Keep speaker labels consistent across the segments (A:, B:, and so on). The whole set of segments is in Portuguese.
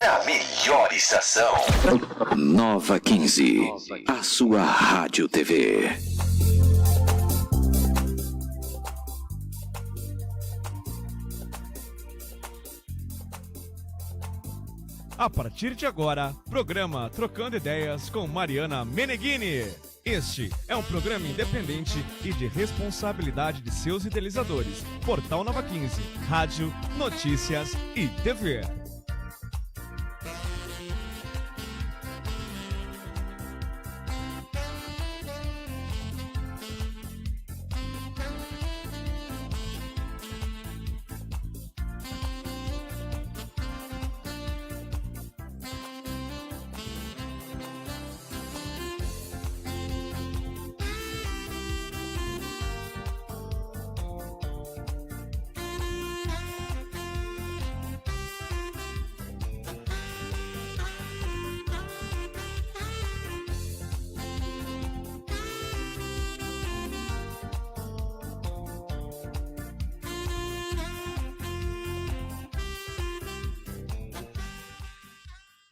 A: Na melhor estação.
B: Nova 15, a sua rádio TV.
C: A partir de agora, programa Trocando Ideias com Mariana Meneghini. Este é um programa independente e de responsabilidade de seus idealizadores. Portal Nova 15, rádio, notícias e TV.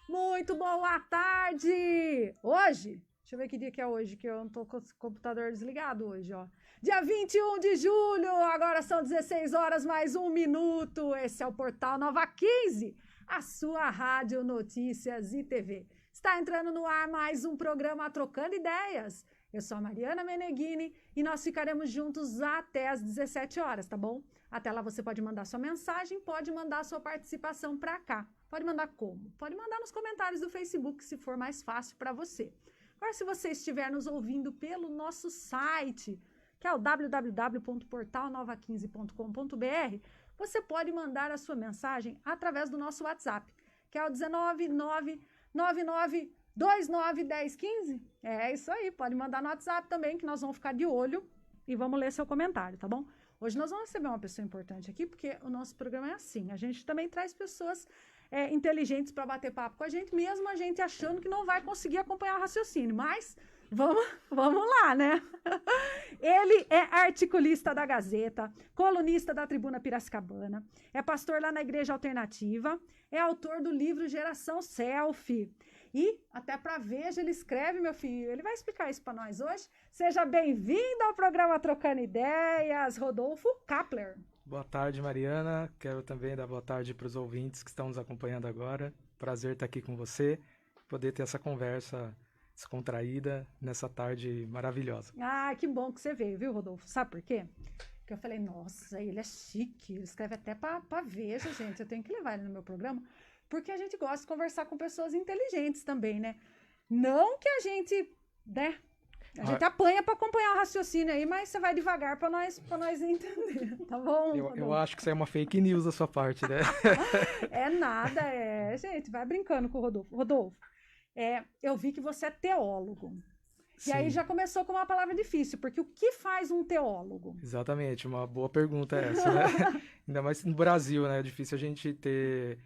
D: Muito boa tarde! Hoje, deixa eu ver que dia que é hoje, que eu não tô com o computador desligado hoje, ó. Dia 21 de julho, agora são 16 horas mais 1 minuto. Esse é o Portal Nova 15, a sua rádio, notícias e TV. Está entrando no ar mais um programa Trocando Ideias. Eu sou a Mariana Meneghini e nós ficaremos juntos até as 17 horas, tá bom? Até lá você pode mandar sua mensagem, pode mandar sua participação para cá. Pode mandar como? Pode mandar nos comentários do Facebook, se for mais fácil para você. Agora, se você estiver nos ouvindo pelo nosso site, que é o www.portalnova15.com.br, você pode mandar a sua mensagem através do nosso WhatsApp, que é o 19999291015. É isso aí, pode mandar no WhatsApp também, que nós vamos ficar de olho e vamos ler seu comentário, tá bom? Hoje nós vamos receber uma pessoa importante aqui, porque o nosso programa é assim, a gente também traz pessoas inteligentes para bater papo com a gente, mesmo a gente achando que não vai conseguir acompanhar o raciocínio, mas vamos lá, né? Ele é articulista da Gazeta, colunista da Tribuna Piracicabana, é pastor lá na Igreja Alternativa, é autor do livro Geração Selfie. E até para Veja ele escreve, meu filho. Ele vai explicar isso para nós hoje. Seja bem-vindo ao programa Trocando Ideias, Rodolfo Kapler.
E: Boa tarde, Mariana. Quero também dar boa tarde para os ouvintes que estão nos acompanhando agora. Prazer estar aqui com você, poder ter essa conversa descontraída nessa tarde maravilhosa.
D: Ah, que bom que você veio, viu, Rodolfo? Sabe por quê? Porque eu falei, nossa, ele é chique, ele escreve até para Veja, gente. Eu tenho que levar ele no meu programa. Porque a gente gosta de conversar com pessoas inteligentes também, né? Não que a gente, né? A gente apanha para acompanhar o raciocínio aí, mas você vai devagar para nós entender, tá bom?
E: Eu acho que isso é uma fake news da sua parte, né?
D: É nada, gente, vai brincando com o Rodolfo. Rodolfo, eu vi que você é teólogo.
E: Sim.
D: E aí já começou com uma palavra difícil, porque o que faz um teólogo?
E: Exatamente, uma boa pergunta essa, né? Ainda mais no Brasil, né? É difícil a gente ter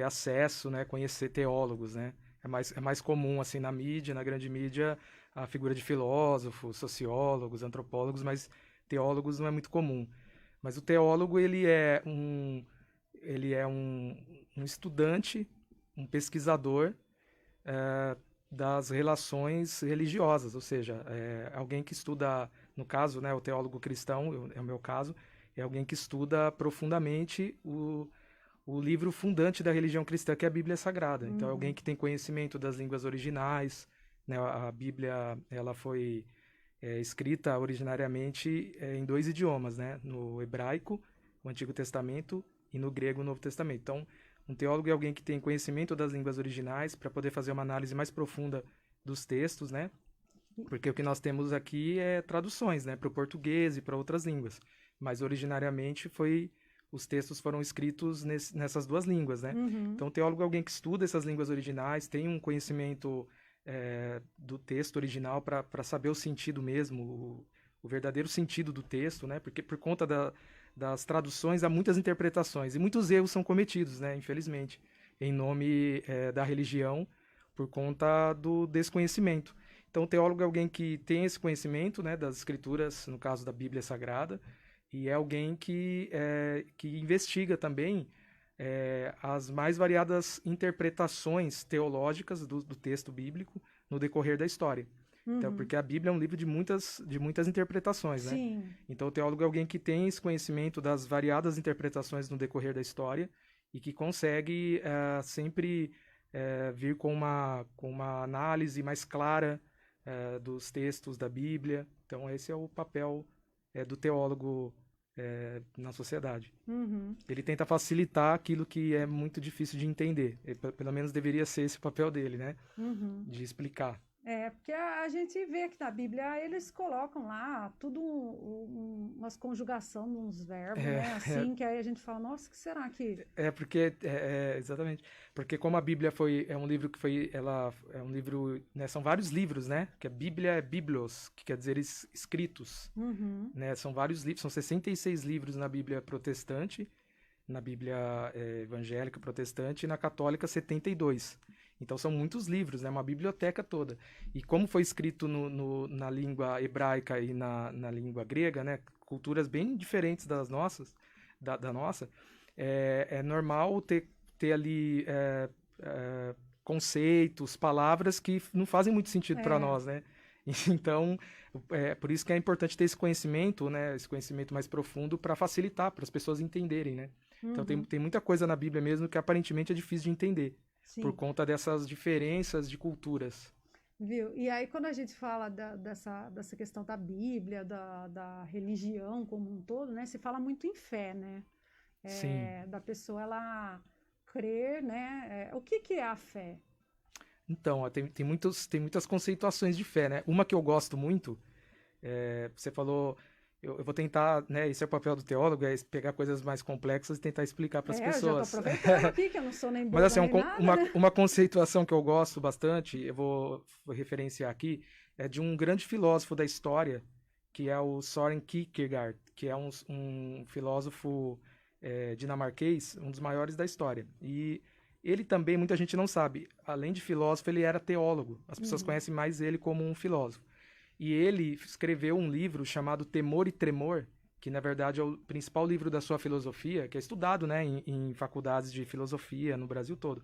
E: acesso, né, conhecer teólogos, né? É mais comum, assim, na mídia, na grande mídia, a figura de filósofos, sociólogos, antropólogos, mas teólogos não é muito comum. Mas o teólogo, ele é um estudante, um pesquisador das relações religiosas, ou seja, alguém que estuda, no caso, né, o teólogo cristão, é o meu caso, é alguém que estuda profundamente o livro fundante da religião cristã, que é a Bíblia Sagrada. Então, é alguém que tem conhecimento das línguas originais, né? A Bíblia, ela foi escrita originariamente em 2 idiomas, né? No hebraico, o Antigo Testamento, e no grego, o Novo Testamento. Então, um teólogo é alguém que tem conhecimento das línguas originais para poder fazer uma análise mais profunda dos textos, né? Porque o que nós temos aqui é traduções, né? Para o português e para outras línguas. Mas, originariamente, os textos foram escritos nessas 2 línguas, né?
D: Uhum.
E: Então, o teólogo é alguém que estuda essas línguas originais, tem um conhecimento do texto original para saber o sentido mesmo, o verdadeiro sentido do texto, né? Porque por conta das traduções há muitas interpretações e muitos erros são cometidos, né? Infelizmente, em nome da religião, por conta do desconhecimento. Então, o teólogo é alguém que tem esse conhecimento, né, das escrituras, no caso da Bíblia Sagrada, e é alguém que investiga também as mais variadas interpretações teológicas do texto bíblico no decorrer da história. Então, porque a Bíblia é um livro de muitas interpretações, né?
D: Sim.
E: Então, o teólogo é alguém que tem esse conhecimento das variadas interpretações no decorrer da história e que consegue sempre vir com uma análise mais clara dos textos da Bíblia. Então, esse é o papel do teólogo na sociedade. Ele tenta facilitar aquilo que é muito difícil de entender. Pelo menos deveria ser esse o papel dele, né? De explicar.
D: Porque a gente vê que na Bíblia eles colocam lá tudo umas conjugação de uns verbos, né? Assim, que aí a gente fala, nossa, o que será que...
E: Exatamente. Porque como a Bíblia é um livro é um livro, né? São vários livros, né? Que a Bíblia é biblos, que quer dizer escritos, né? São vários livros, são 66 livros na Bíblia protestante, na Bíblia evangélica protestante e na católica 72. Então são muitos livros, né? Uma biblioteca toda. E como foi escrito na língua hebraica e na língua grega, né? Culturas bem diferentes das nossas, da nossa, é normal ter ali conceitos, palavras que não fazem muito sentido para nós, né? Então, por isso que é importante ter esse conhecimento, né? Esse conhecimento mais profundo para facilitar, para as pessoas entenderem, né? Então tem muita coisa na Bíblia mesmo que aparentemente é difícil de entender.
D: Sim.
E: Por conta dessas diferenças de culturas.
D: Viu? E aí, quando a gente fala dessa questão da Bíblia, da religião como um todo, né? Se fala muito em fé, né?
E: Sim.
D: Da pessoa, ela crer, né? O que é a fé?
E: Então, tem muitas conceituações de fé, né? Uma que eu gosto muito, você falou... Eu vou tentar, né? Esse é o papel do teólogo, é pegar coisas mais complexas e tentar explicar para as pessoas.
D: Eu já tô aproveitando aqui, que eu não sou nem boa
E: Mas assim,
D: nem nada, né?
E: uma conceituação que eu gosto bastante, eu vou referenciar aqui, é de um grande filósofo da história, que é o Søren Kierkegaard, que é um filósofo dinamarquês, um dos maiores da história. E ele também, muita gente não sabe, além de filósofo, ele era teólogo. As pessoas conhecem mais ele como um filósofo. E ele escreveu um livro chamado Temor e Tremor, que na verdade é o principal livro da sua filosofia, que é estudado, né, em faculdades de filosofia no Brasil todo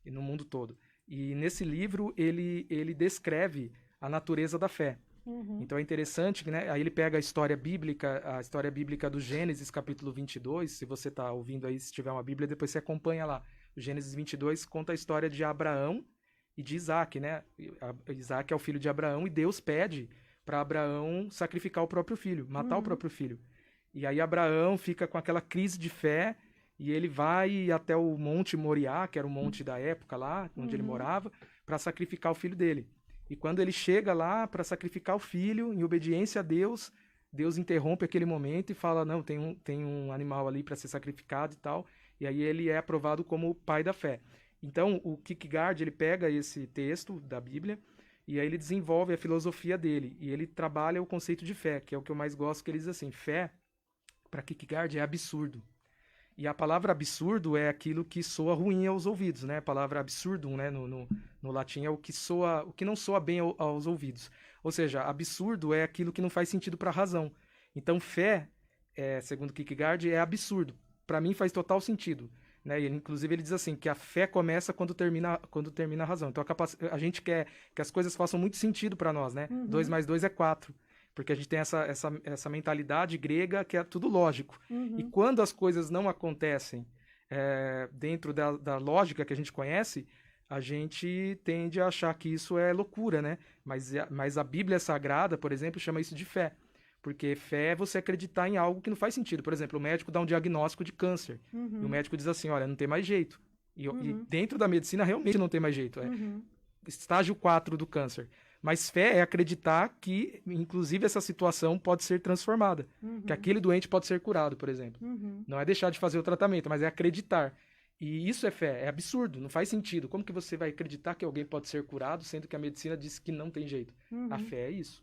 E: e no mundo todo. E nesse livro ele descreve a natureza da fé. Então é interessante que, né, aí ele pega a história bíblica do Gênesis, capítulo 22, se você está ouvindo aí, se tiver uma Bíblia, depois você acompanha lá. O Gênesis 22 conta a história de Abraão e de Isaac, né? Isaac é o filho de Abraão e Deus pede para Abraão sacrificar o próprio filho, matar o próprio filho. E aí Abraão fica com aquela crise de fé e ele vai até o Monte Moriá, que era o monte da época lá, onde ele morava, para sacrificar o filho dele. E quando ele chega lá para sacrificar o filho, em obediência a Deus, Deus interrompe aquele momento e fala, não, tem um animal ali para ser sacrificado e tal. E aí ele é aprovado como o pai da fé. Então, o Kierkegaard, ele pega esse texto da Bíblia e aí ele desenvolve a filosofia dele. E ele trabalha o conceito de fé, que é o que eu mais gosto, que ele diz assim, fé, para Kierkegaard, é absurdo. E a palavra absurdo é aquilo que soa ruim aos ouvidos, né? A palavra absurdum, né? No latim é o que não soa bem aos ouvidos. Ou seja, absurdo é aquilo que não faz sentido para a razão. Então, fé, segundo Kierkegaard, é absurdo. Para mim faz total sentido. Né? E inclusive ele diz assim, que a fé começa quando termina a razão. Então a gente quer que as coisas façam muito sentido para nós, né? 2 mais 2 é 4. Porque a gente tem essa mentalidade grega que é tudo lógico. E quando as coisas não acontecem dentro da lógica que a gente conhece, a gente tende a achar que isso é loucura, né? Mas a Bíblia Sagrada, por exemplo, chama isso de fé. Porque fé é você acreditar em algo que não faz sentido. Por exemplo, o médico dá um diagnóstico de câncer. E o médico diz assim, olha, não tem mais jeito. E dentro da medicina, realmente não tem mais jeito. Estágio 4 do câncer. Mas fé é acreditar que, inclusive, essa situação pode ser transformada. Que aquele doente pode ser curado, por exemplo. Não é deixar de fazer o tratamento, mas é acreditar. E isso é fé. É absurdo. Não faz sentido. Como que você vai acreditar que alguém pode ser curado, sendo que a medicina diz que não tem jeito? A fé é isso.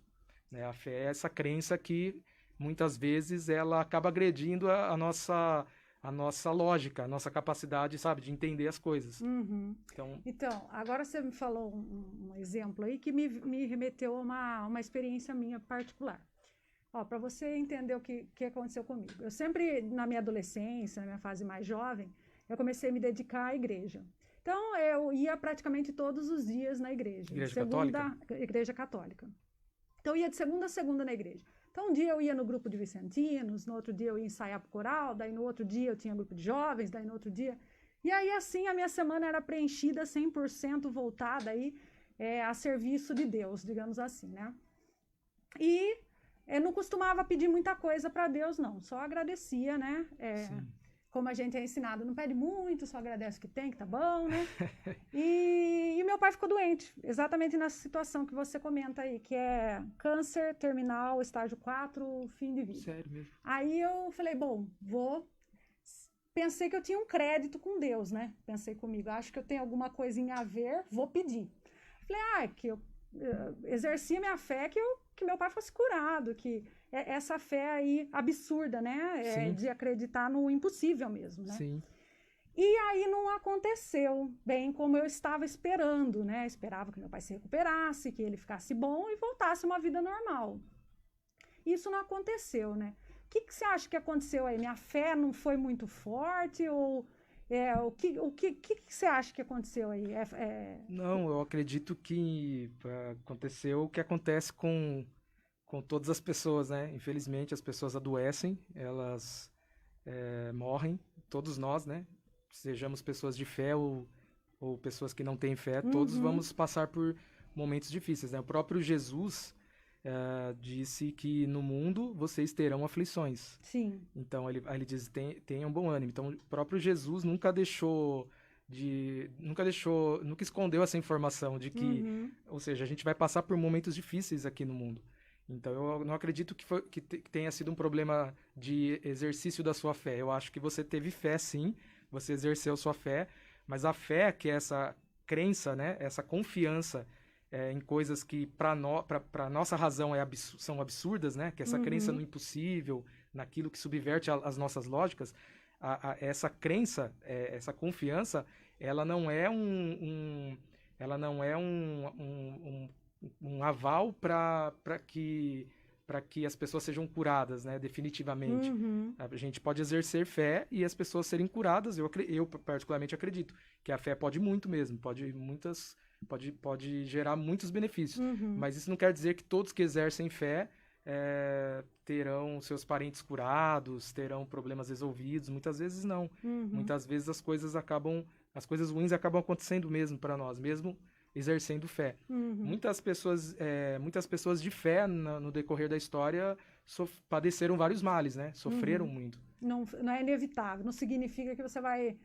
E: Né? A fé é essa crença que, muitas vezes, ela acaba agredindo a nossa lógica, a nossa capacidade, sabe, de entender as coisas.
D: Então, agora você me falou um exemplo aí que me remeteu a uma experiência minha particular. Para você entender o que aconteceu comigo. Eu sempre, na minha adolescência, na minha fase mais jovem, eu comecei a me dedicar à igreja. Então, eu ia praticamente todos os dias na igreja.
E: Igreja católica?
D: Igreja católica. Então, eu ia de segunda a segunda na igreja. Então, um dia eu ia no grupo de vicentinos, no outro dia eu ia ensaiar para o coral, daí no outro dia eu tinha grupo de jovens, daí no outro dia... E aí, assim, a minha semana era preenchida 100% voltada aí, a serviço de Deus, digamos assim, né? E eu não costumava pedir muita coisa para Deus, não. Só agradecia, né? Como a gente é ensinado, não pede muito, só agradece o que tem, que tá bom, né? E meu pai ficou doente, exatamente nessa situação que você comenta aí, que é câncer terminal, estágio 4, fim de vida.
E: Sério mesmo?
D: Aí eu falei, bom, pensei que eu tinha um crédito com Deus, né? Pensei comigo, acho que eu tenho alguma coisinha a ver, vou pedir. Falei, que eu exercia minha fé, que meu pai fosse curado, que essa fé aí absurda, né? De acreditar no impossível mesmo, né?
E: Sim.
D: E aí não aconteceu bem como eu estava esperando, né? Esperava que meu pai se recuperasse, que ele ficasse bom e voltasse a uma vida normal. Isso não aconteceu, né? O que você acha que aconteceu aí? Minha fé não foi muito forte? Ou o que você acha que aconteceu aí?
E: Não, eu acredito que aconteceu o que acontece com todas as pessoas, né? Infelizmente, as pessoas adoecem, elas morrem, todos nós, né? Sejamos pessoas de fé ou pessoas que não têm fé, todos vamos passar por momentos difíceis, né? O próprio Jesus disse que no mundo vocês terão aflições.
D: Sim.
E: Então, ele diz, tenham bom ânimo. Então, o próprio Jesus nunca escondeu essa informação de que, ou seja, a gente vai passar por momentos difíceis aqui no mundo. Então, eu não acredito que tenha sido um problema de exercício da sua fé. Eu acho que você teve fé, sim, você exerceu sua fé, mas a fé, que é essa crença, né, essa confiança em coisas que para nossa razão são absurdas, né, que é essa crença no impossível, naquilo que subverte as nossas lógicas, essa crença, essa confiança, ela não é um aval para que as pessoas sejam curadas, né, definitivamente. A gente pode exercer fé e as pessoas serem curadas. Eu particularmente acredito que a fé pode muito mesmo, pode gerar muitos benefícios. Mas isso não quer dizer que todos que exercem fé terão seus parentes curados, terão problemas resolvidos. Muitas vezes não. Muitas vezes as coisas ruins acabam acontecendo mesmo para nós, mesmo exercendo fé. Muitas pessoas de fé no decorrer da história padeceram vários males, né? Sofreram muito.
D: Não é inevitável, não significa que você vai...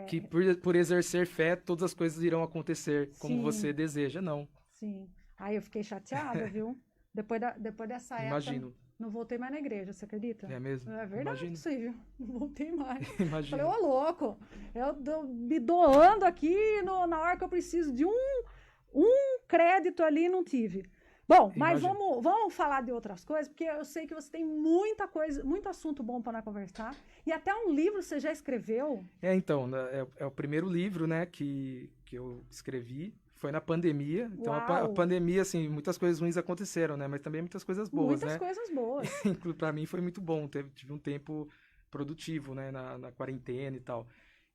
E: Que por exercer fé, todas as coisas irão acontecer como você deseja, não.
D: Sim. Aí eu fiquei chateada, viu? Depois dessa época...
E: Imagino.
D: Não voltei mais na igreja, você acredita?
E: É mesmo?
D: É verdade isso aí, viu? Não voltei mais.
E: Imagino.
D: Falei, louco, eu me doando aqui na hora que eu preciso de um crédito ali, não tive. Bom, mas vamos falar de outras coisas, porque eu sei que você tem muita coisa, muito assunto bom para nós conversar. E até um livro você já escreveu.
E: Então, é o primeiro livro, né, que eu escrevi. Foi na pandemia. Então, a pandemia, assim, muitas coisas ruins aconteceram, né? Mas também muitas coisas boas,
D: né? Muitas coisas boas.
E: Para mim foi muito bom. Tive um tempo produtivo, né? Na quarentena e tal.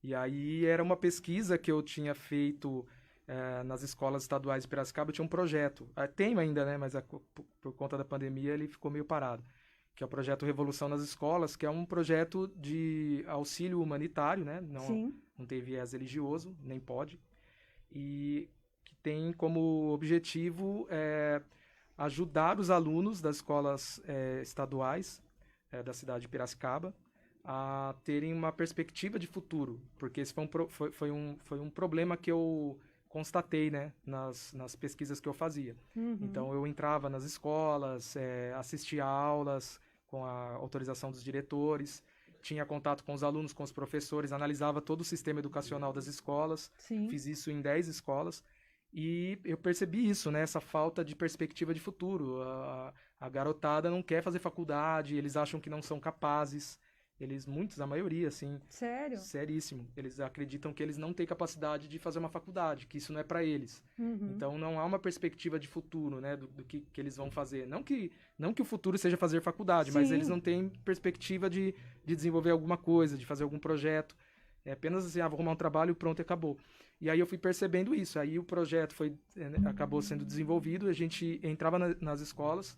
E: E aí era uma pesquisa que eu tinha feito nas escolas estaduais de Piracicaba. Eu tinha um projeto. Tenho ainda, né? Mas por conta da pandemia ele ficou meio parado. Que é o projeto Revolução nas Escolas, que é um projeto de auxílio humanitário, né? Não tem viés religioso, nem pode. E que tem como objetivo ajudar os alunos das escolas estaduais da cidade de Piracicaba a terem uma perspectiva de futuro, porque esse foi um problema que eu constatei, né, nas pesquisas que eu fazia. Então eu entrava nas escolas, assistia aulas com a autorização dos diretores, tinha contato com os alunos, com os professores, analisava todo o sistema educacional das escolas.
D: Sim.
E: Fiz isso em 10 escolas e eu percebi isso, né? Essa falta de perspectiva de futuro. A garotada não quer fazer faculdade, eles acham que não são capazes. A maioria, assim.
D: Sério?
E: Seríssimo. Eles acreditam que eles não têm capacidade de fazer uma faculdade, que isso não é para eles. Então não há uma perspectiva de futuro, né? Do que eles vão fazer. Não que o futuro seja fazer faculdade, mas eles não têm perspectiva de desenvolver alguma coisa, de fazer algum projeto. É apenas assim, vou arrumar um trabalho, pronto, e acabou. E aí eu fui percebendo isso. Aí o projeto acabou sendo desenvolvido, a gente entrava nas escolas,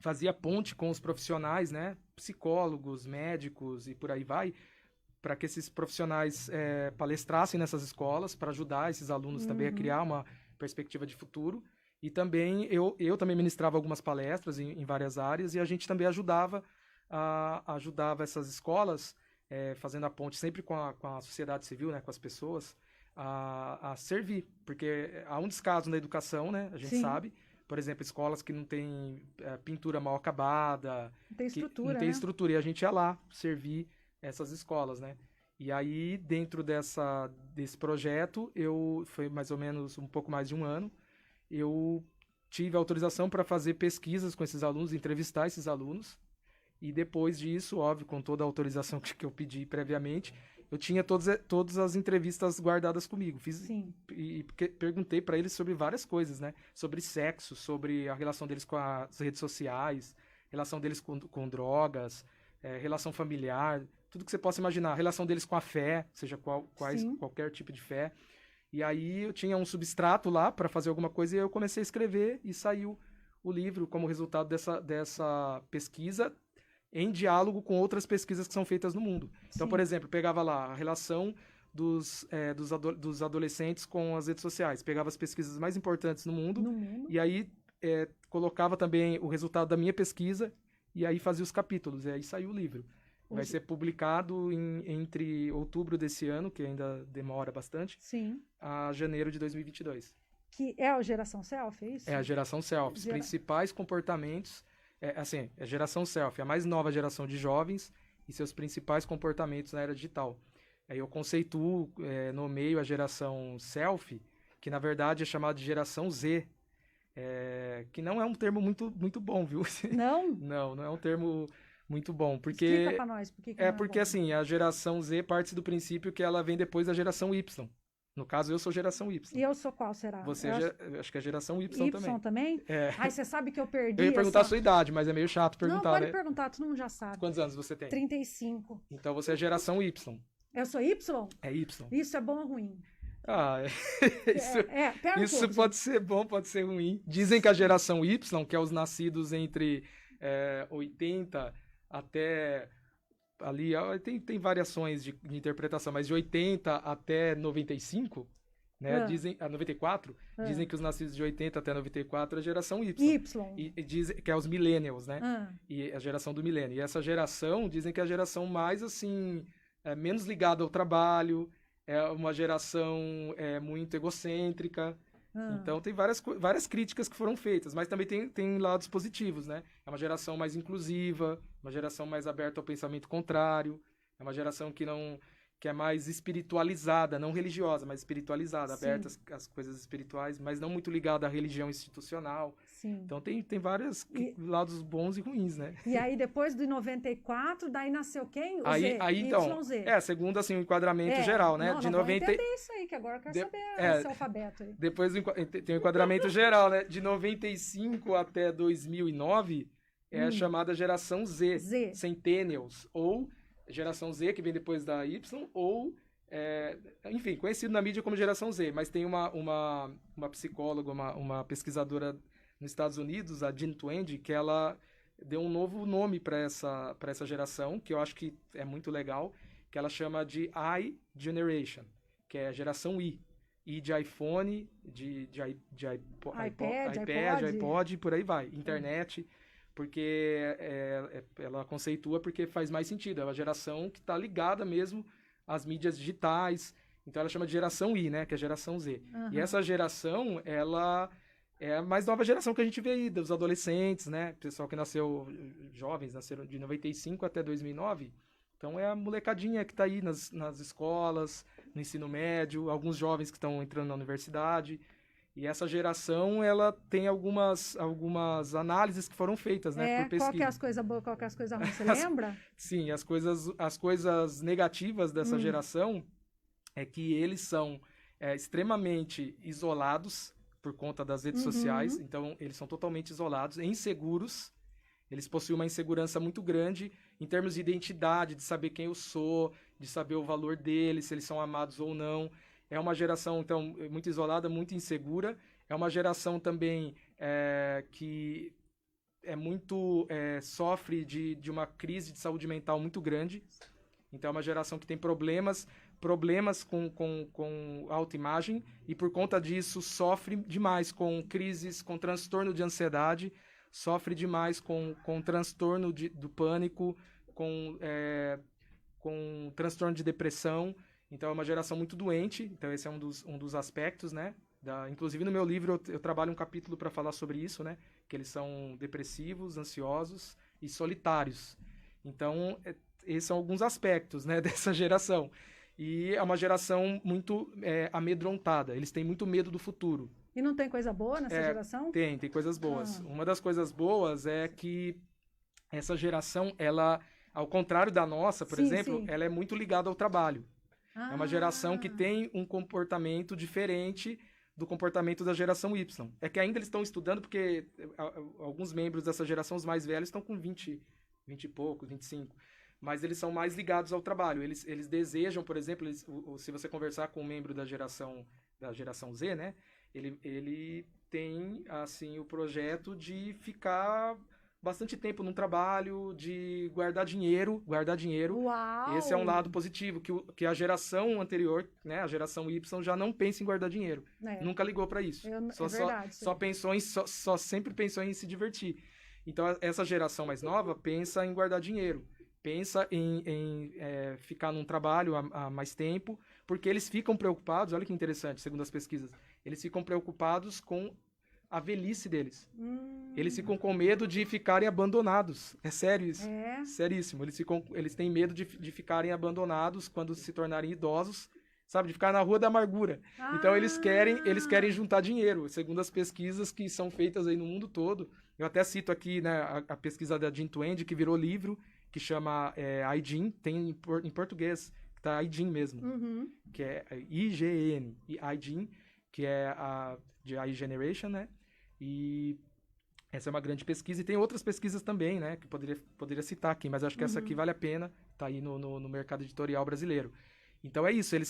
E: fazia ponte com os profissionais, né? Psicólogos, médicos e por aí vai, para que esses profissionais palestrassem nessas escolas, para ajudar esses alunos também a criar uma perspectiva de futuro. E também, eu também ministrava algumas palestras em várias áreas, e a gente também ajudava essas escolas, fazendo a ponte sempre com a sociedade civil, né, com as pessoas, a servir. Porque há um descaso na educação, né, a gente sabe. Por exemplo, escolas que não têm pintura mal acabada,
D: Não tem estrutura,
E: não tem
D: né?
E: estrutura, e a gente ia lá servir essas escolas, né? E aí, dentro desse projeto, foi mais ou menos um pouco mais de um ano, eu tive autorização para fazer pesquisas com esses alunos, entrevistar esses alunos, e depois disso, óbvio, com toda a autorização que eu pedi previamente, eu tinha todas as entrevistas guardadas comigo. Perguntei para eles sobre várias coisas, né? Sobre sexo, sobre a relação deles com as redes sociais, relação deles com drogas, relação familiar, tudo que você possa imaginar, a relação deles com a fé, seja qualquer tipo de fé. E aí eu tinha um substrato lá para fazer alguma coisa e eu comecei a escrever e saiu o livro como resultado dessa pesquisa em diálogo com outras pesquisas que são feitas no mundo. Então, por exemplo, pegava lá a relação dos adolescentes com as redes sociais, pegava as pesquisas mais importantes no mundo. E aí colocava também o resultado da minha pesquisa e aí fazia os capítulos, e aí saiu o livro. Vai ser publicado entre outubro desse ano, que ainda demora bastante, a janeiro de 2022.
D: Que é a geração selfie, é isso?
E: É a geração selfie. Os principais comportamentos... a geração selfie, a mais nova geração de jovens e seus principais comportamentos na era digital. Aí eu conceituo, nomeio a geração selfie, que na verdade é chamada de geração Z, que não é um termo muito, muito bom, viu?
D: Não?
E: Não é um termo... muito bom, porque...
D: Explica pra nós por que não é
E: porque
D: bom.
E: assim, a geração Z parte do princípio que ela vem depois da geração Y. No caso, eu sou geração Y.
D: E eu sou qual, será?
E: Você acho que é geração Y também.
D: Y também? Ai, você sabe que eu perdi
E: Eu ia perguntar a sua idade, mas é meio chato perguntar,
D: Não, pode
E: né?
D: perguntar, todo mundo já sabe.
E: Quantos anos você tem?
D: 35.
E: Então você é geração Y.
D: Eu sou Y?
E: É Y.
D: Isso é bom ou ruim?
E: Isso pode ser bom, pode ser ruim. Dizem que a geração Y, que é os nascidos entre 80 até ali, tem variações de interpretação, mas de 80 até 95, né? Dizem, 94, dizem que os nascidos de 80 até 94 é a geração Y. E dizem que é os millennials, né? E a geração do milênio. E essa geração, dizem que é a geração mais, assim, menos ligada ao trabalho, é uma geração muito egocêntrica. Então tem várias críticas que foram feitas, mas também tem lados positivos, né? É uma geração mais inclusiva, uma geração mais aberta ao pensamento contrário, é uma geração que é mais espiritualizada, não religiosa, mas espiritualizada, aberta às coisas espirituais, mas não muito ligada à religião institucional. Então tem vários lados bons e ruins, né?
D: E aí depois de 94, daí nasceu quem? O
E: aí,
D: Z,
E: então,
D: YZ.
E: Segundo assim, o enquadramento geral, né?
D: Não, vou entender isso aí, que agora eu quero saber esse alfabeto aí.
E: Depois tem o enquadramento geral, né? De 95 até 2009 é a chamada geração Z, Centennials, ou geração Z, que vem depois da Y, ou, enfim, conhecido na mídia como geração Z, mas tem uma psicóloga, uma pesquisadora nos Estados Unidos, a Jean Twenge, que ela deu um novo nome para essa geração, que eu acho que é muito legal, que ela chama de I Generation, que é a geração I. I de iPhone, de iPod, por aí vai, internet, porque ela conceitua porque faz mais sentido, é uma geração que está ligada mesmo às mídias digitais, então ela chama de geração I, né, que é a geração Z. E essa geração, ela é a mais nova geração que a gente vê aí, dos adolescentes, né, pessoal que jovens, nasceram de 95 até 2009, então é a molecadinha que está aí nas escolas, no ensino médio, alguns jovens que estão entrando na universidade. E essa geração, ela tem algumas análises que foram feitas, né, por pesquisa.
D: Qual que é as coisas boas, qual que é as coisas ruins, você lembra?
E: Sim, as coisas negativas dessa geração é que eles são extremamente isolados por conta das redes sociais. Então, eles são totalmente isolados, inseguros. Eles possuem uma insegurança muito grande em termos de identidade, de saber quem eu sou, de saber o valor deles, se eles são amados ou não. É uma geração, então, muito isolada, muito insegura. É uma geração também que sofre de uma crise de saúde mental muito grande. Então, é uma geração que tem problemas com autoimagem e, por conta disso, sofre demais com crises, com transtorno de ansiedade, sofre demais com transtorno do pânico, com transtorno de depressão. Então, é uma geração muito doente. Então, esse é um dos aspectos, né? Inclusive, no meu livro, eu trabalho um capítulo para falar sobre isso, né? Que eles são depressivos, ansiosos e solitários. Então, esses são alguns aspectos, né, dessa geração. E é uma geração muito amedrontada. Eles têm muito medo do futuro.
D: E não tem coisa boa nessa geração?
E: Tem coisas boas. Uma das coisas boas é que essa geração, ela, ao contrário da nossa, por exemplo, ela é muito ligada ao trabalho. É uma geração que tem um comportamento diferente do comportamento da geração Y. É que ainda eles estão estudando porque alguns membros dessa geração, os mais velhos, estão com 20 e poucos, 25. Mas eles são mais ligados ao trabalho. Eles desejam, por exemplo, se você conversar com um membro da geração Z, né? Ele tem, assim, o projeto de ficar bastante tempo no trabalho, de guardar dinheiro.
D: Uau!
E: Esse é um lado positivo, que a geração anterior, né, a geração Y, já não pensa em guardar dinheiro. Nunca ligou para isso.
D: É verdade.
E: Só sempre pensou em se divertir. Então, essa geração mais nova pensa em guardar dinheiro. Pensa em ficar num trabalho há mais tempo, porque eles ficam preocupados, olha que interessante, segundo as pesquisas, eles ficam preocupados com a velhice deles. Eles ficam com medo de ficarem abandonados. É sério isso. Seríssimo. Eles têm medo de ficarem abandonados quando se tornarem idosos, sabe? De ficar na rua da amargura. Então, eles querem juntar dinheiro, segundo as pesquisas que são feitas aí no mundo todo. Eu até cito aqui, né, a pesquisa da Jean Twenge, que virou livro, que chama iGen, tem em português, que tá iGen mesmo, que é IGN, e iGen, que é de iGeneration, né? E essa é uma grande pesquisa, e tem outras pesquisas também, né, que poderia citar aqui, mas acho que essa aqui vale a pena, tá aí no mercado editorial brasileiro. Então é isso, eles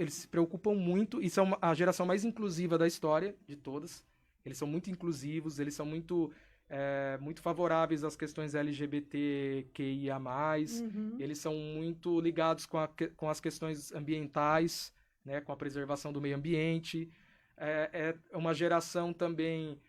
E: se preocupam muito, e são a geração mais inclusiva da história, de todas. Eles são muito inclusivos, eles são muito favoráveis às questões LGBTQIA+, eles são muito ligados com as questões ambientais, né, com a preservação do meio ambiente. É uma geração também,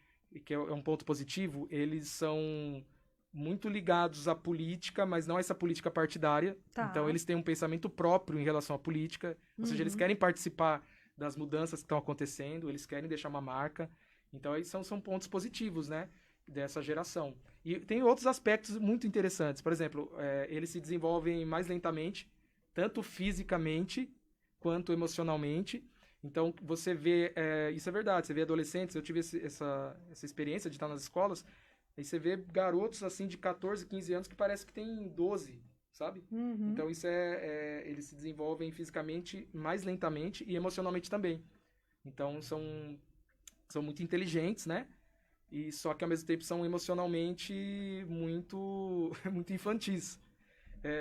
E: que é um ponto positivo, eles são muito ligados à política, mas não a essa política partidária.
D: Tá.
E: Então, eles têm um pensamento próprio em relação à política, ou seja, eles querem participar das mudanças que estão acontecendo, eles querem deixar uma marca. Então, aí são pontos positivos, né, dessa geração. E tem outros aspectos muito interessantes. Por exemplo, eles se desenvolvem mais lentamente, tanto fisicamente quanto emocionalmente. Então, você vê... isso é verdade, você vê adolescentes, eu tive essa experiência de estar nas escolas, aí você vê garotos, assim, de 14, 15 anos que parece que tem 12, sabe? Então, isso eles se desenvolvem fisicamente mais lentamente e emocionalmente também. Então, são muito inteligentes, né? E só que, ao mesmo tempo, são emocionalmente muito, muito infantis.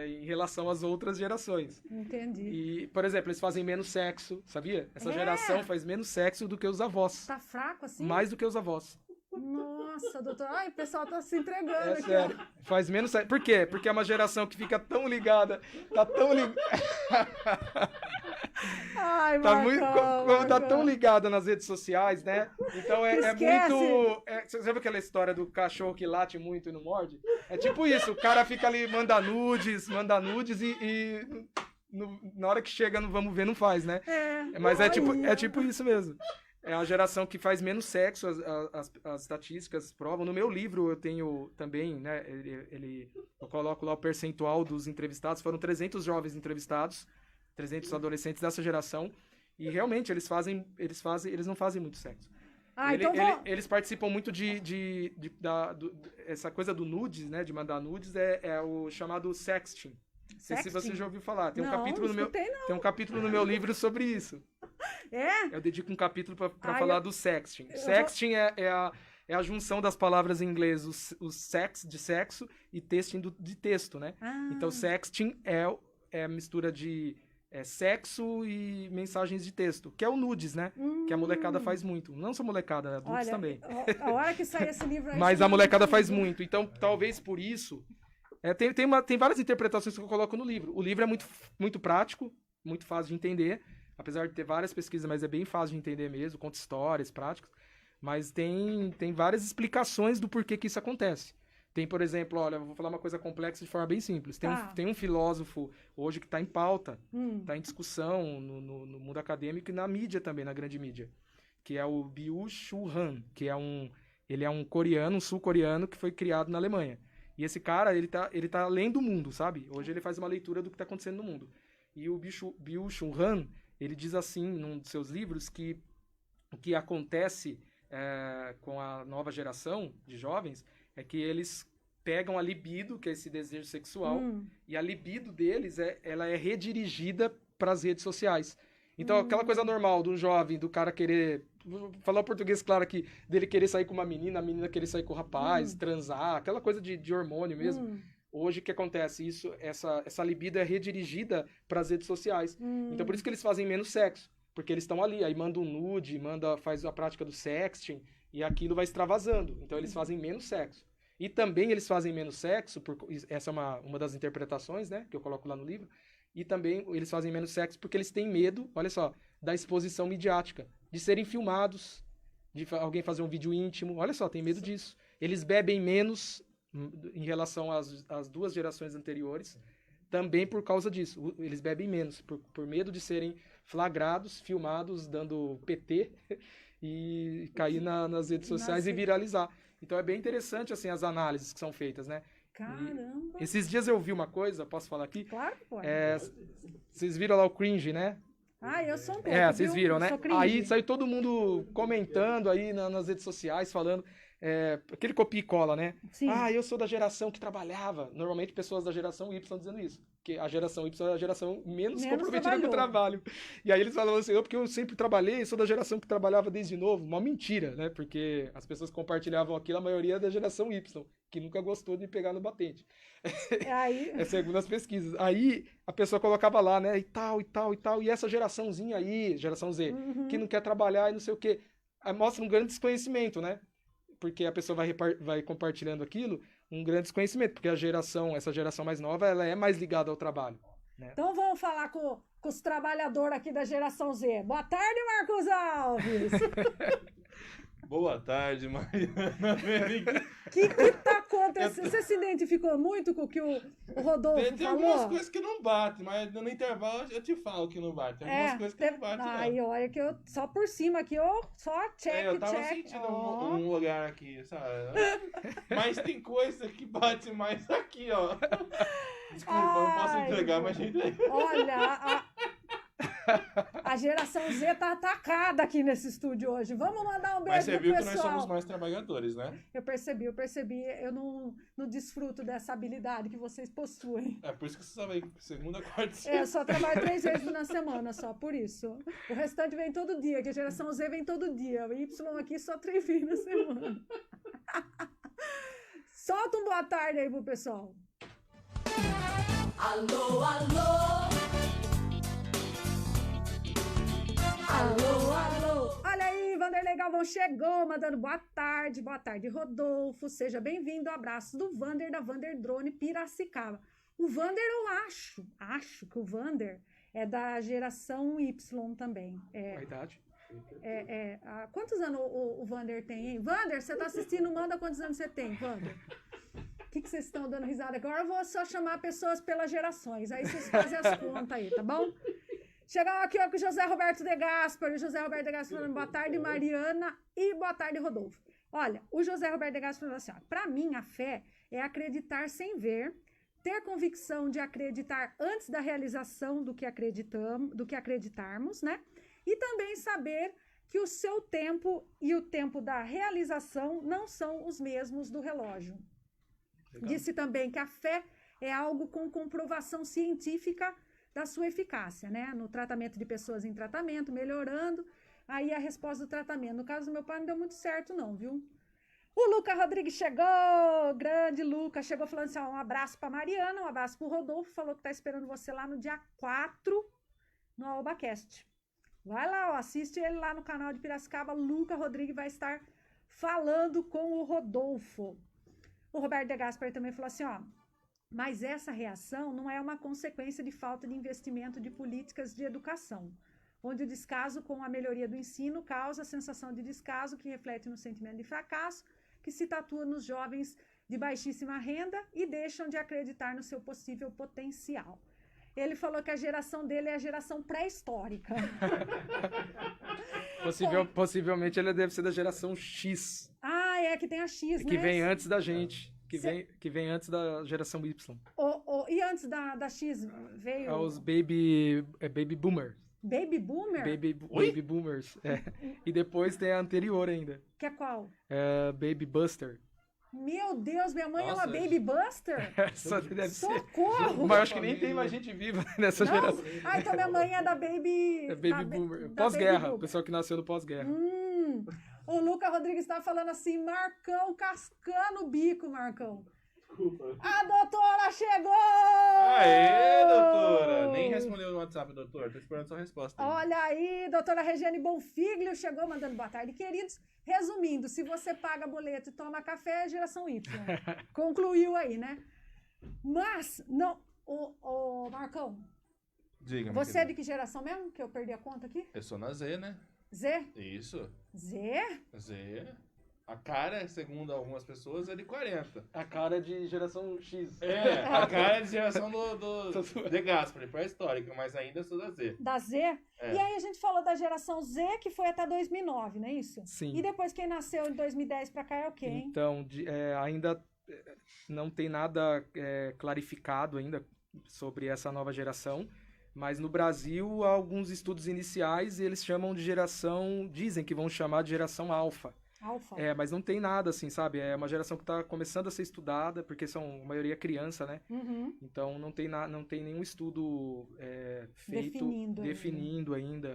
E: Em relação às outras gerações.
D: Entendi.
E: E, por exemplo, eles fazem menos sexo, sabia? Essa geração faz menos sexo do que os avós.
D: Tá fraco assim?
E: Mais do que os avós.
D: Nossa, doutor. Ai, o pessoal tá se entregando aqui.
E: Sério. Faz menos sexo. Por quê? Porque é uma geração que fica tão ligada, tá tão ligada...
D: Ai, Marcão,
E: tá tão ligada nas redes sociais, né? Então é muito... você sabe aquela história do cachorro que late muito e não morde? É tipo isso, o cara fica ali, manda nudes e na hora que chega no vamos ver, não faz, né? Mas é tipo isso mesmo. É a geração que faz menos sexo, as estatísticas provam. No meu livro eu tenho também, né? Eu coloco lá o percentual dos entrevistados, foram 300 jovens entrevistados, 300 adolescentes dessa geração, e realmente eles não fazem muito sexo. Eles participam muito essa coisa do nudes, né, de mandar nudes, é o chamado sexting. Não sei se você já ouviu falar. Tem um capítulo no meu livro sobre isso. Eu dedico um capítulo para falar do sexting. Sexting é a junção das palavras em inglês, o sex, de sexo, e texting, de texto, né? Então, sexting é mistura de sexo e mensagens de texto, que é o nudes, né? Que a molecada faz muito. Não só molecada, adultos também.
D: A hora que sair esse livro aí...
E: Mas a molecada faz muito. Então, talvez por isso... tem várias interpretações que eu coloco no livro. O livro é muito, muito prático, muito fácil de entender. Apesar de ter várias pesquisas, mas é bem fácil de entender mesmo. Conta histórias práticas. Mas tem várias explicações do porquê que isso acontece. Tem, por exemplo, olha, eu vou falar uma coisa complexa de forma bem simples. Tem um filósofo hoje que está em pauta, está em discussão no mundo acadêmico e na mídia também, na grande mídia, que é o Byung-Chul Han, que ele é um coreano, um sul-coreano que foi criado na Alemanha. E esse cara, ele tá além do mundo, sabe? Hoje ele faz uma leitura do que está acontecendo no mundo. E o Byung-Chul Han, ele diz assim, num dos seus livros, que o que acontece com a nova geração de jovens é que eles pegam a libido, que é esse desejo sexual, e a libido deles ela é redirigida para as redes sociais. Então, aquela coisa normal do jovem, do cara querer... Vou falar o português claro aqui, dele querer sair com uma menina, a menina querer sair com o rapaz, transar, aquela coisa de hormônio mesmo. Hoje, o que acontece? Essa libido é redirigida para as redes sociais. Então, por isso que eles fazem menos sexo. Porque eles estão ali, aí manda um nude, faz a prática do sexting, e aquilo vai extravasando. Então, eles fazem menos sexo. E também eles fazem menos sexo, essa é uma das interpretações, né, que eu coloco lá no livro, e também eles fazem menos sexo porque eles têm medo, olha só, da exposição midiática, de serem filmados, de alguém fazer um vídeo íntimo, olha só, tem medo disso. Eles bebem menos em relação às duas gerações anteriores, também por causa disso. Eles bebem menos, por medo de serem flagrados, filmados, dando PT e cair nas redes sociais e viralizar. Então é bem interessante, assim, as análises que são feitas, né?
D: Caramba!
E: E esses dias eu vi uma coisa, posso falar aqui?
D: Claro que pode.
E: Vocês viram lá o cringe, né?
D: Eu sou um pouco,
E: vocês viram, né?
D: Sou cringe.
E: Aí saiu todo mundo comentando aí nas redes sociais, falando... aquele copia e cola, né?
D: Sim.
E: Eu sou da geração que trabalhava. Normalmente pessoas da geração Y dizendo isso. Porque a geração Y é a geração menos comprometida com o trabalho. E aí eles falam assim, porque eu sempre trabalhei, sou da geração que trabalhava desde novo. Uma mentira, né? Porque as pessoas que compartilhavam aquilo, a maioria é da geração Y, que nunca gostou de pegar no batente. É segundo as pesquisas. Aí a pessoa colocava lá, né? E tal, e tal, e tal. E essa geraçãozinha aí, geração Z, que não quer trabalhar e não sei o quê. Aí mostra um grande desconhecimento, né? Porque a pessoa vai compartilhando aquilo, um grande desconhecimento, porque essa geração mais nova, ela é mais ligada ao trabalho. Né?
D: Então vamos falar com os trabalhadores aqui da geração Z. Boa tarde, Marcos Alves!
F: Boa tarde, Mariana.
D: O que tá acontecendo? Você se identificou muito com o que o Rodolfo
F: Tem
D: falou?
F: algumas coisas que não batem, mas no intervalo eu te falo que não bate. Tem algumas coisas que não batem.
D: Aí, olha que eu só por cima aqui, só check,
F: eu tava
D: check.
F: sentindo um olhar aqui, sabe? Mas tem coisa que bate mais aqui, ó. Desculpa, eu não posso entregar, mas gente.
D: Olha, a geração Z tá atacada aqui nesse estúdio hoje. Vamos mandar um beijo pro pessoal.
F: Mas você viu que nós somos mais trabalhadores, né?
D: Eu percebi. Eu não desfruto dessa habilidade que vocês possuem.
F: É por isso que você só vem segunda, quarta e sexta.
D: Eu só trabalho 3 vezes na semana, só por isso. O restante vem todo dia, que a geração Z vem todo dia. O Y aqui só 3 vezes na semana. Solta um boa tarde aí pro pessoal.
G: Alô, alô.
D: Alô, alô! Olha aí, Vanderlei Galvão chegou, mandando boa tarde, Rodolfo, seja bem-vindo, abraço do Vander, da Vander Drone Piracicaba. O Vander eu acho que o Vander é da geração Y também.
E: A idade?
D: Quantos anos o Vander tem, hein? Vander, você tá assistindo, manda quantos anos você tem, Vander? O que vocês estão dando risada? Agora eu vou só chamar pessoas pelas gerações, aí vocês fazem as contas aí, tá bom? Chegamos aqui ó, com o José Roberto de Gaspari. O José Roberto de Gaspari falando boa tarde, Mariana, e boa tarde, Rodolfo. Olha, o José Roberto de Gaspari falou assim, para mim a fé é acreditar sem ver, ter convicção de acreditar antes da realização do que acreditarmos, né? E também saber que o seu tempo e o tempo da realização não são os mesmos do relógio. Legal. Disse também que a fé é algo com comprovação científica da sua eficácia, né? No tratamento de pessoas em tratamento, melhorando, aí a resposta do tratamento. No caso do meu pai não deu muito certo não, viu? O Luca Rodrigues chegou, grande Luca, chegou falando assim, ó, um abraço pra Mariana, um abraço pro Rodolfo, falou que tá esperando você lá no dia 4 no AobaCast. Vai lá, ó, assiste ele lá no canal de Piracicaba, Luca Rodrigues vai estar falando com o Rodolfo. O Roberto De Gasperi também falou assim, ó, mas essa reação não é uma consequência de falta de investimento de políticas de educação, onde o descaso com a melhoria do ensino causa a sensação de descaso que reflete no sentimento de fracasso, que se tatua nos jovens de baixíssima renda e deixam de acreditar no seu possível potencial. Ele falou que a geração dele é a geração pré-histórica.
E: Possivelmente ele deve ser da geração X,
D: Ah, é que tem a X,
E: que
D: né?
E: vem antes da gente, que vem antes da geração Y.
D: E antes da X veio...
E: É os baby boomer.
D: Baby Boomer?
E: Baby boomers. É. E depois tem a anterior ainda.
D: Que é qual?
E: É Baby Buster.
D: Meu Deus, minha mãe é
F: Nossa,
D: uma Baby Buster?
E: Essa deve ser.
D: Socorro!
E: Mas eu acho que nem tem mais gente viva nessa
D: Não?
E: geração.
D: Ah, então minha mãe é da Baby...
E: É Baby Boomer.
D: da Baby
E: Pós-guerra. O
D: Boomer.
E: pessoal que nasceu no pós-guerra.
D: O Luca Rodrigues tá falando assim, Marcão cascando o bico, Marcão.
F: Desculpa.
D: A doutora chegou!
F: Aê, doutora! Nem respondeu no WhatsApp, doutor. Tô esperando sua resposta. Aí.
D: Olha aí, doutora Regiane Bonfiglio chegou mandando boa tarde, queridos. Resumindo, se você paga boleto e toma café, é geração Y. Concluiu aí, né? Mas, não... Ô, Marcão,
F: Diga, minha
D: você é de
F: querida.
D: que geração mesmo? Que eu perdi a conta aqui?
F: Eu sou na Z, né?
D: Z?
F: Isso.
D: Z?
F: Z. A cara, segundo algumas pessoas, é de 40.
E: A cara de geração X.
F: É, a cara é de geração do De Gasperi, pré-histórica, mas ainda sou da Z.
D: Da Z?
F: É.
D: E aí a gente falou da geração Z, que foi até 2009, não é isso?
E: Sim.
D: E depois quem nasceu em 2010 pra cá é o quê, hein?
E: Então, ainda não tem nada clarificado ainda sobre essa nova geração, mas no Brasil há alguns estudos iniciais e eles chamam de geração, dizem que vão chamar de geração alfa.
D: Alfa.
E: Mas não tem nada assim, sabe? É uma geração que está começando a ser estudada, porque são a maioria criança, né?
D: Uhum.
E: Então não tem nenhum estudo feito definindo ainda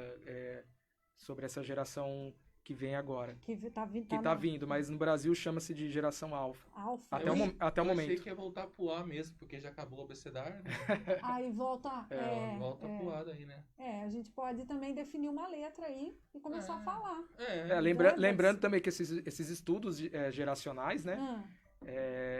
E: sobre essa geração que vem agora.
D: Que tá
E: Vindo, mas no Brasil chama-se de geração alfa.
D: Alfa.
E: Até o
F: Eu
E: momento.
F: achei que ia voltar pro A mesmo, porque já acabou o abecedário, né?
D: Aí volta...
F: Volta pro A daí, né?
D: a gente pode também definir uma letra aí e começar a falar.
E: Lembrando também que esses estudos geracionais, né?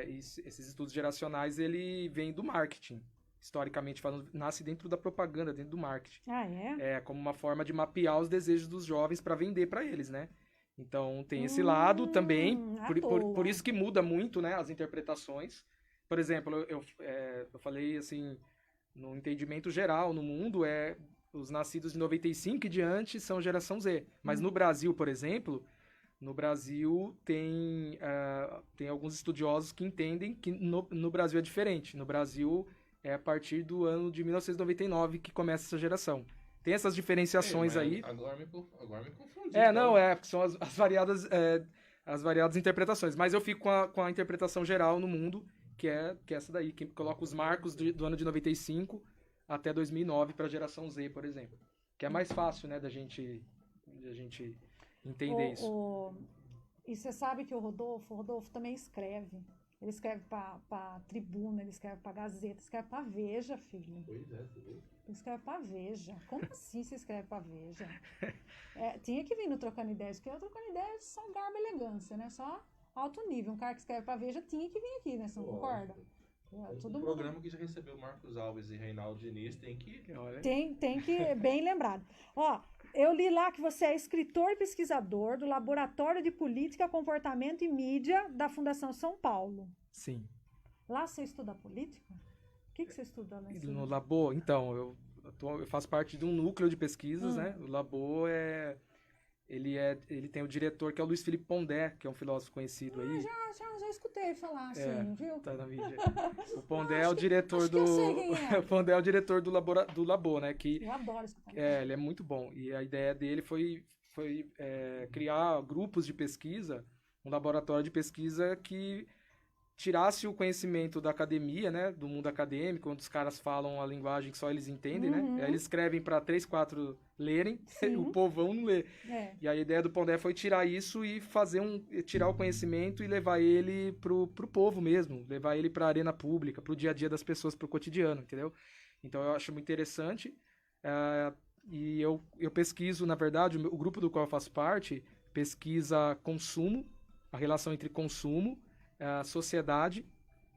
E: Esses estudos geracionais, ele vem do marketing. Historicamente falando, nasce dentro da propaganda, dentro do marketing.
D: Ah, é?
E: É como uma forma de mapear os desejos dos jovens para vender para eles, né? Então tem esse lado também, por isso que muda muito, né, as interpretações. Por exemplo, eu falei assim, no entendimento geral, no mundo, os nascidos de 95 e diante são geração Z. Mas no Brasil, por exemplo, tem alguns estudiosos que entendem que no Brasil é diferente. No Brasil é a partir do ano de 1999 que começa essa geração. Tem essas diferenciações aí.
F: Agora me confundi.
E: São as variadas interpretações. Mas eu fico com a interpretação geral no mundo, que é essa daí, que coloca os marcos do ano de 95 até 2009 para a geração Z, por exemplo. Que é mais fácil, né, da gente entender isso.
D: E você sabe que o Rodolfo também escreve. Ele escreve pra Tribuna, ele escreve pra Gazeta, escreve pra Veja, filho.
F: Pois é, você viu?
D: Ele escreve pra Veja. Como assim você escreve pra Veja? Tinha que vir no Trocando Ideias, porque o Trocando Ideias é só garbo e elegância, né? Só alto nível. Um cara que escreve pra Veja tinha que vir aqui, né? Você não concorda?
F: Todo programa que já recebeu Marcos Alves e Reinaldo Diniz tem que...
D: Tem que, bem lembrado. Ó, eu li lá que você é escritor e pesquisador do Laboratório de Política, Comportamento e Mídia da Fundação São Paulo.
E: Sim.
D: Lá você estuda política? O que você estuda lá?
E: No Labo, então, eu faço parte de um núcleo de pesquisas, né? O Labo ele tem o diretor, que é o Luiz Felipe Pondé, que é um filósofo conhecido aí.
D: Já escutei falar assim, viu?
E: Tá na mídia. O Pondé é o diretor
D: acho que eu sei quem é.
E: O Pondé é o diretor do Labo, né?
D: Eu adoro escutar.
E: Ele é muito bom. E a ideia dele foi criar grupos de pesquisa, um laboratório de pesquisa que tirasse o conhecimento da academia, né, do mundo acadêmico, onde os caras falam a linguagem que só eles entendem, né? Aí eles escrevem para 3, 4 lerem, o povão não lê. E a ideia do Pondé foi tirar isso e tirar o conhecimento e levar ele pro povo mesmo, levar ele para a arena pública, pro dia a dia das pessoas, pro cotidiano, entendeu? Então eu acho muito interessante. E eu pesquiso, na verdade, o grupo do qual eu faço parte pesquisa consumo, a relação entre consumo, sociedade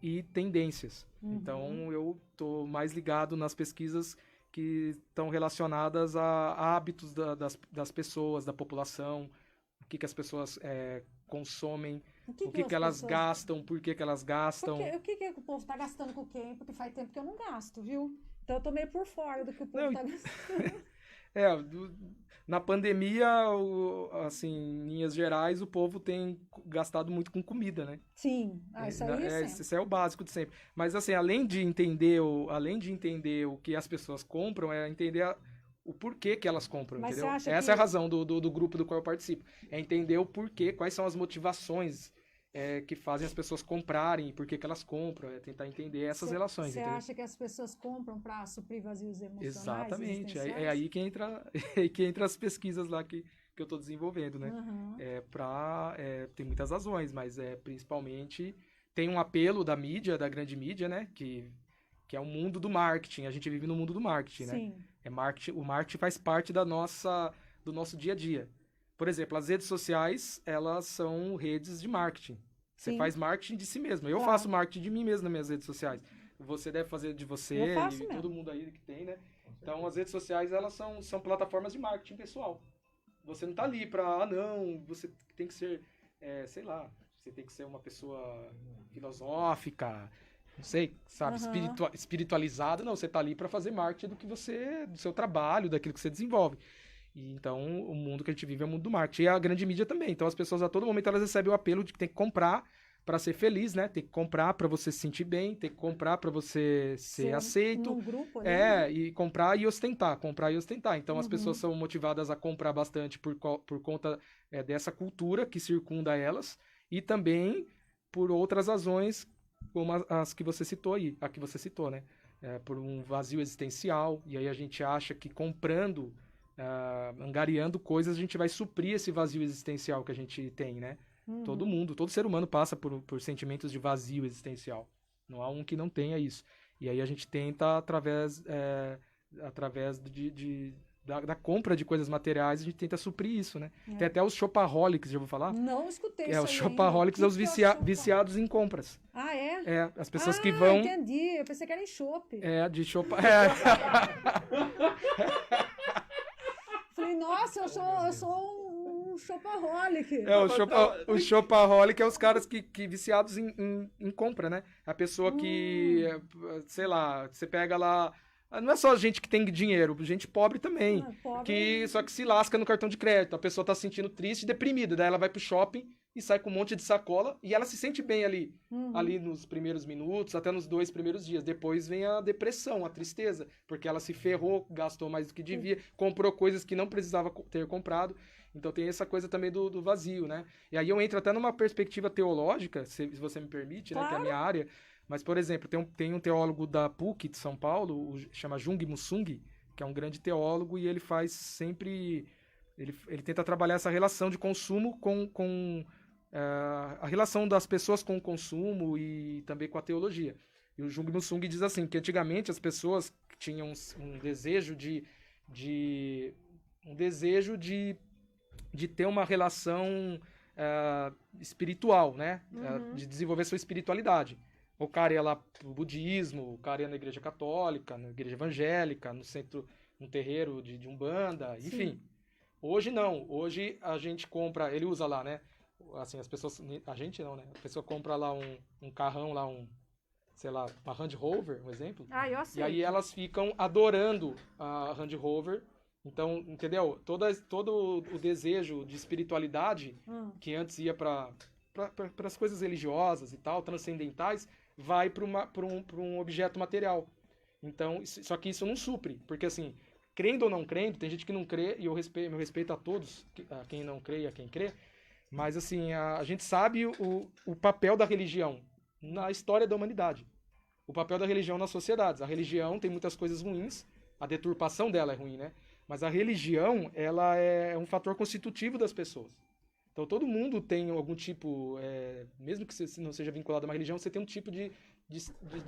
E: e tendências. Então, eu estou mais ligado nas pesquisas que estão relacionadas a hábitos das pessoas, da população, o que as pessoas consomem, o que elas gastam, por que elas gastam.
D: O que o povo está gastando com quem? Porque faz tempo que eu não gasto, viu? Então, eu tô meio por fora do que o povo está gastando.
E: Na pandemia, assim, em linhas gerais, o povo tem gastado muito com comida, né?
D: Sim, isso aí
E: isso é o básico de sempre. Mas, assim, além de entender o que as pessoas compram, é entender o porquê que elas compram,
D: Mas
E: entendeu?
D: você acha
E: Essa é a razão do grupo do qual eu participo. É entender o porquê, quais são as motivações que fazem as pessoas comprarem e por que elas compram, tentar entender essas relações.
D: Você acha que as pessoas compram para suprir vazios emocionais?
E: Exatamente, é aí que entra as pesquisas lá que eu estou desenvolvendo, né? Tem muitas razões, mas principalmente tem um apelo da mídia, da grande mídia, né? Que é o mundo do marketing, a gente vive no mundo do marketing,
D: Sim.
E: né? O marketing faz parte do nosso dia a dia. Por exemplo, as redes sociais, elas são redes de marketing. Você faz marketing de si mesmo. Eu faço marketing de mim mesmo nas minhas redes sociais. Você deve fazer de você e todo mundo aí que tem, né? Então, as redes sociais, elas são plataformas de marketing pessoal. Você não tá ali pra, você tem que ser, sei lá, você tem que ser uma pessoa filosófica, não sei, sabe, espiritualizada. Não, você tá ali pra fazer marketing do seu trabalho, daquilo que você desenvolve. E então, o mundo que a gente vive é o mundo do marketing. E a grande mídia também. Então, as pessoas, a todo momento, elas recebem o apelo de que tem que comprar para ser feliz, né? Tem que comprar para você se sentir bem, tem que comprar para você ser aceito.
D: Num grupo, né?
E: E comprar e ostentar. Então, as pessoas são motivadas a comprar bastante por conta dessa cultura que circunda elas e também por outras razões, como as que você citou aí. A que você citou, né? Por um vazio existencial. E aí a gente acha que comprando... angariando coisas, a gente vai suprir esse vazio existencial que a gente tem, né? Todo ser humano passa por sentimentos de vazio existencial. Não há um que não tenha isso. E aí a gente tenta, através da compra de coisas materiais, a gente tenta suprir isso, né? Tem até os shopaholics, já vou falar?
D: Não escutei isso aí.
E: Os shopaholics são os viciados em compras.
D: Ah, é?
E: As pessoas que vão...
D: entendi. Eu pensei que era em chopp.
E: De shop...
D: Falei, nossa, eu sou um shopaholic.
E: O shopaholic é os caras que viciados em compra, né? A pessoa que, sei lá, você pega lá... Não é só gente que tem dinheiro, gente pobre também. Só que se lasca no cartão de crédito. A pessoa tá se sentindo triste e deprimida. Daí ela vai pro shopping e sai com um monte de sacola e ela se sente bem ali nos primeiros minutos, até nos 2 primeiros dias. Depois vem a depressão, a tristeza, porque ela se ferrou, gastou mais do que devia, comprou coisas que não precisava ter comprado. Então tem essa coisa também do vazio, né? E aí eu entro até numa perspectiva teológica, se você me permite, né? Que é a minha área. Mas, por exemplo, tem um teólogo da PUC de São Paulo, chama Jung Musung, que é um grande teólogo, e ele faz sempre... Ele tenta trabalhar essa relação de consumo com a relação das pessoas com o consumo e também com a teologia. E o Jung Musung diz assim, que antigamente as pessoas tinham um desejo de ter uma relação espiritual, né? De desenvolver sua espiritualidade. O cara ia lá pro budismo, o cara ia na igreja católica, na igreja evangélica, no terreiro de Umbanda, enfim. Sim. Hoje não. Hoje a gente compra... Ele usa lá, né? Assim, as pessoas... A gente não, né? A pessoa compra lá um carrão, lá sei lá, uma Range Rover, um exemplo.
D: Eu sei.
E: E aí elas ficam adorando a Range Rover. Então, entendeu? Todo o desejo de espiritualidade que antes ia para as coisas religiosas e tal, transcendentais, vai para um objeto material. Então, só que isso não supre, porque assim, crendo ou não crendo, tem gente que não crê, e meu respeito a todos, a quem não crê e a quem crê, mas assim, a gente sabe o papel da religião na história da humanidade. O papel da religião nas sociedades. A religião tem muitas coisas ruins, a deturpação dela é ruim, né? Mas a religião, ela é um fator constitutivo das pessoas. Então todo mundo tem algum tipo, mesmo que você não seja vinculado a uma religião, você tem um tipo de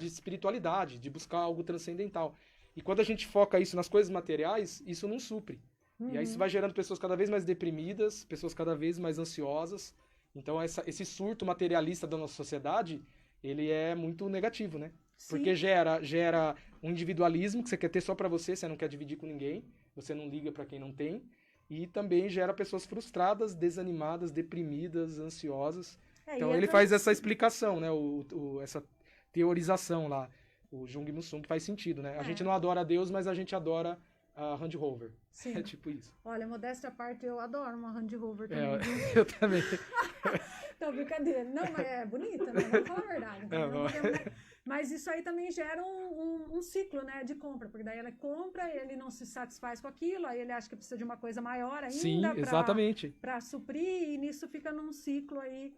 E: espiritualidade, de buscar algo transcendental. E quando a gente foca isso nas coisas materiais, isso não supre. E aí isso vai gerando pessoas cada vez mais deprimidas, pessoas cada vez mais ansiosas. Então esse surto materialista da nossa sociedade, ele é muito negativo, né?
D: Sim.
E: Porque gera um individualismo que você quer ter só pra você não quer dividir com ninguém, você não liga pra quem não tem. E também gera pessoas frustradas, desanimadas, deprimidas, ansiosas. Então ele faz essa explicação, né? Essa teorização lá, o Jung Musum, que faz sentido, né? A gente não adora a Deus, mas a gente adora a Range Rover.
D: Sim.
E: É tipo isso.
D: Olha, modéstia à parte, eu adoro uma Range Rover também.
E: Eu também.
D: Não, brincadeira. Não, mas é bonita, né? Vamos falar a verdade. Mas isso aí também gera um ciclo, né, de compra, porque daí ela compra, ele não se satisfaz com aquilo, aí ele acha que precisa de uma coisa maior ainda.
E: Sim, exatamente.
D: Para suprir, e nisso fica num ciclo aí,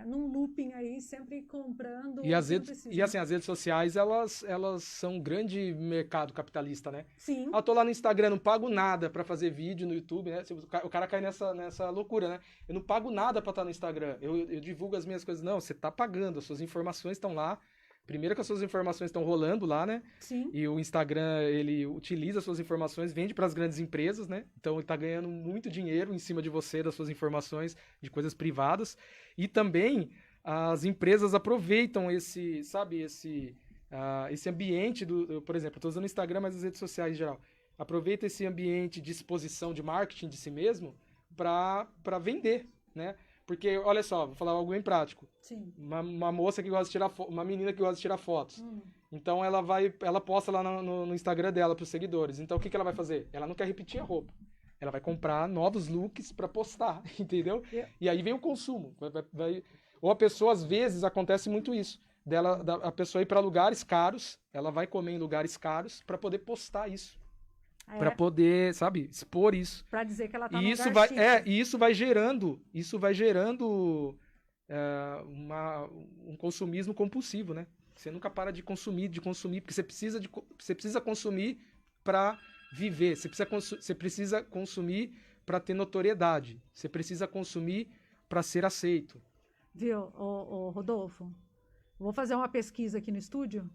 D: num looping aí, sempre comprando.
E: E as redes sociais, elas são um grande mercado capitalista, né?
D: Sim.
E: Eu tô lá no Instagram, não pago nada pra fazer vídeo no YouTube, né? O cara cai nessa loucura, né? Eu não pago nada pra estar no Instagram, eu divulgo as minhas coisas. Não, você tá pagando, as suas informações estão lá. Primeiro que as suas informações estão rolando lá, né?
D: Sim.
E: E o Instagram, ele utiliza as suas informações, vende para as grandes empresas, né? Então ele tá ganhando muito dinheiro em cima de você, das suas informações, de coisas privadas. E também as empresas aproveitam esse ambiente por exemplo, eu tô usando o Instagram, mas as redes sociais em geral. Aproveita esse ambiente de exposição, de marketing de si mesmo para vender, né? Porque, olha só, vou falar algo bem prático.
D: Sim.
E: Uma moça que gosta de tirar uma menina que gosta de tirar fotos. Então ela posta lá no Instagram dela pros seguidores. Então o que ela vai fazer? Ela não quer repetir a roupa. Ela vai comprar novos looks para postar, entendeu? E aí vem o consumo. Ou a pessoa, às vezes, acontece muito isso. A pessoa ir para lugares caros, ela vai comer em lugares caros para poder postar isso. Para poder, sabe, expor isso.
D: Para dizer que ela tá
E: E
D: num
E: isso
D: lugar
E: vai,
D: chique.
E: e isso vai gerando um consumismo compulsivo, né? Você nunca para de consumir, porque você precisa consumir para viver. Você precisa consumir para ter notoriedade. Você precisa consumir para ser aceito.
D: Viu, Rodolfo? Vou fazer uma pesquisa aqui no estúdio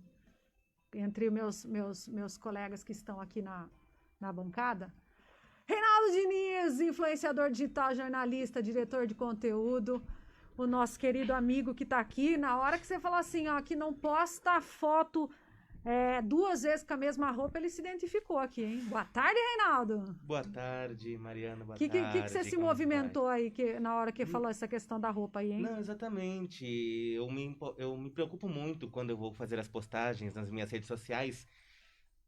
D: entre meus colegas que estão aqui na bancada. Reinaldo Diniz, influenciador digital, jornalista, diretor de conteúdo, o nosso querido amigo que tá aqui. Na hora que você falou assim, ó, que não posta foto 2 vezes com a mesma roupa, ele se identificou aqui, hein? Boa tarde, Reinaldo.
G: Boa tarde, Mariana. Boa
D: tarde. O que você se movimentou aí na hora que falou essa questão da roupa aí, hein?
G: Não, exatamente. Eu me preocupo muito quando eu vou fazer as postagens nas minhas redes sociais,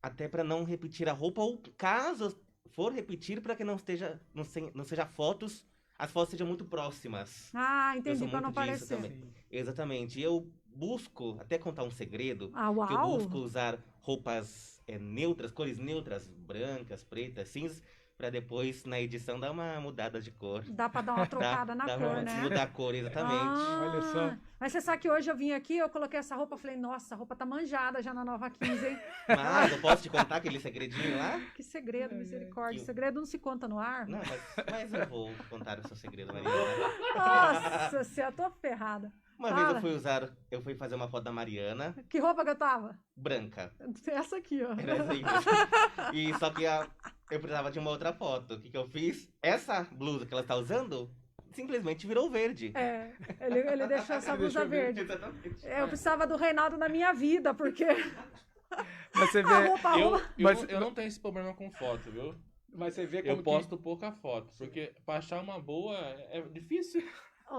G: até para não repetir a roupa, ou caso for repetir, para que não seja fotos, as fotos sejam muito próximas.
D: Ah, entendi, para não parecer.
G: Também. Exatamente. Eu busco, até contar um segredo,
D: uau.
G: que eu busco usar roupas neutras, cores neutras, brancas, pretas, cinzas, para depois, na edição, dar uma mudada de cor.
D: Dá para dar uma trocada na cor, né?
G: Mudar a cor, exatamente.
E: Olha só.
D: Mas você sabe que hoje eu vim aqui, eu coloquei essa roupa, falei, nossa, a roupa tá manjada já na Nova 15, hein?
G: Mas eu posso te contar aquele segredinho lá?
D: Que segredo, misericórdia. Segredo não se conta no ar.
G: Não, mas eu vou contar o seu segredo, Mariana.
D: Nossa senhora, eu tô ferrada.
G: Uma vez eu fui fazer uma foto da Mariana.
D: Que roupa que eu tava?
G: Branca.
D: Essa aqui, ó.
G: Era assim. E só que eu precisava de uma outra foto. O que eu fiz? Essa blusa que ela está usando simplesmente virou verde.
D: Ele deixou essa blusa verde.
G: Exatamente.
D: Eu precisava do Reinaldo na minha vida, porque...
E: Mas você vê...
F: Eu não tenho esse problema com foto, viu?
E: Mas você vê como
F: eu posto pouca foto, porque pra achar uma boa é difícil.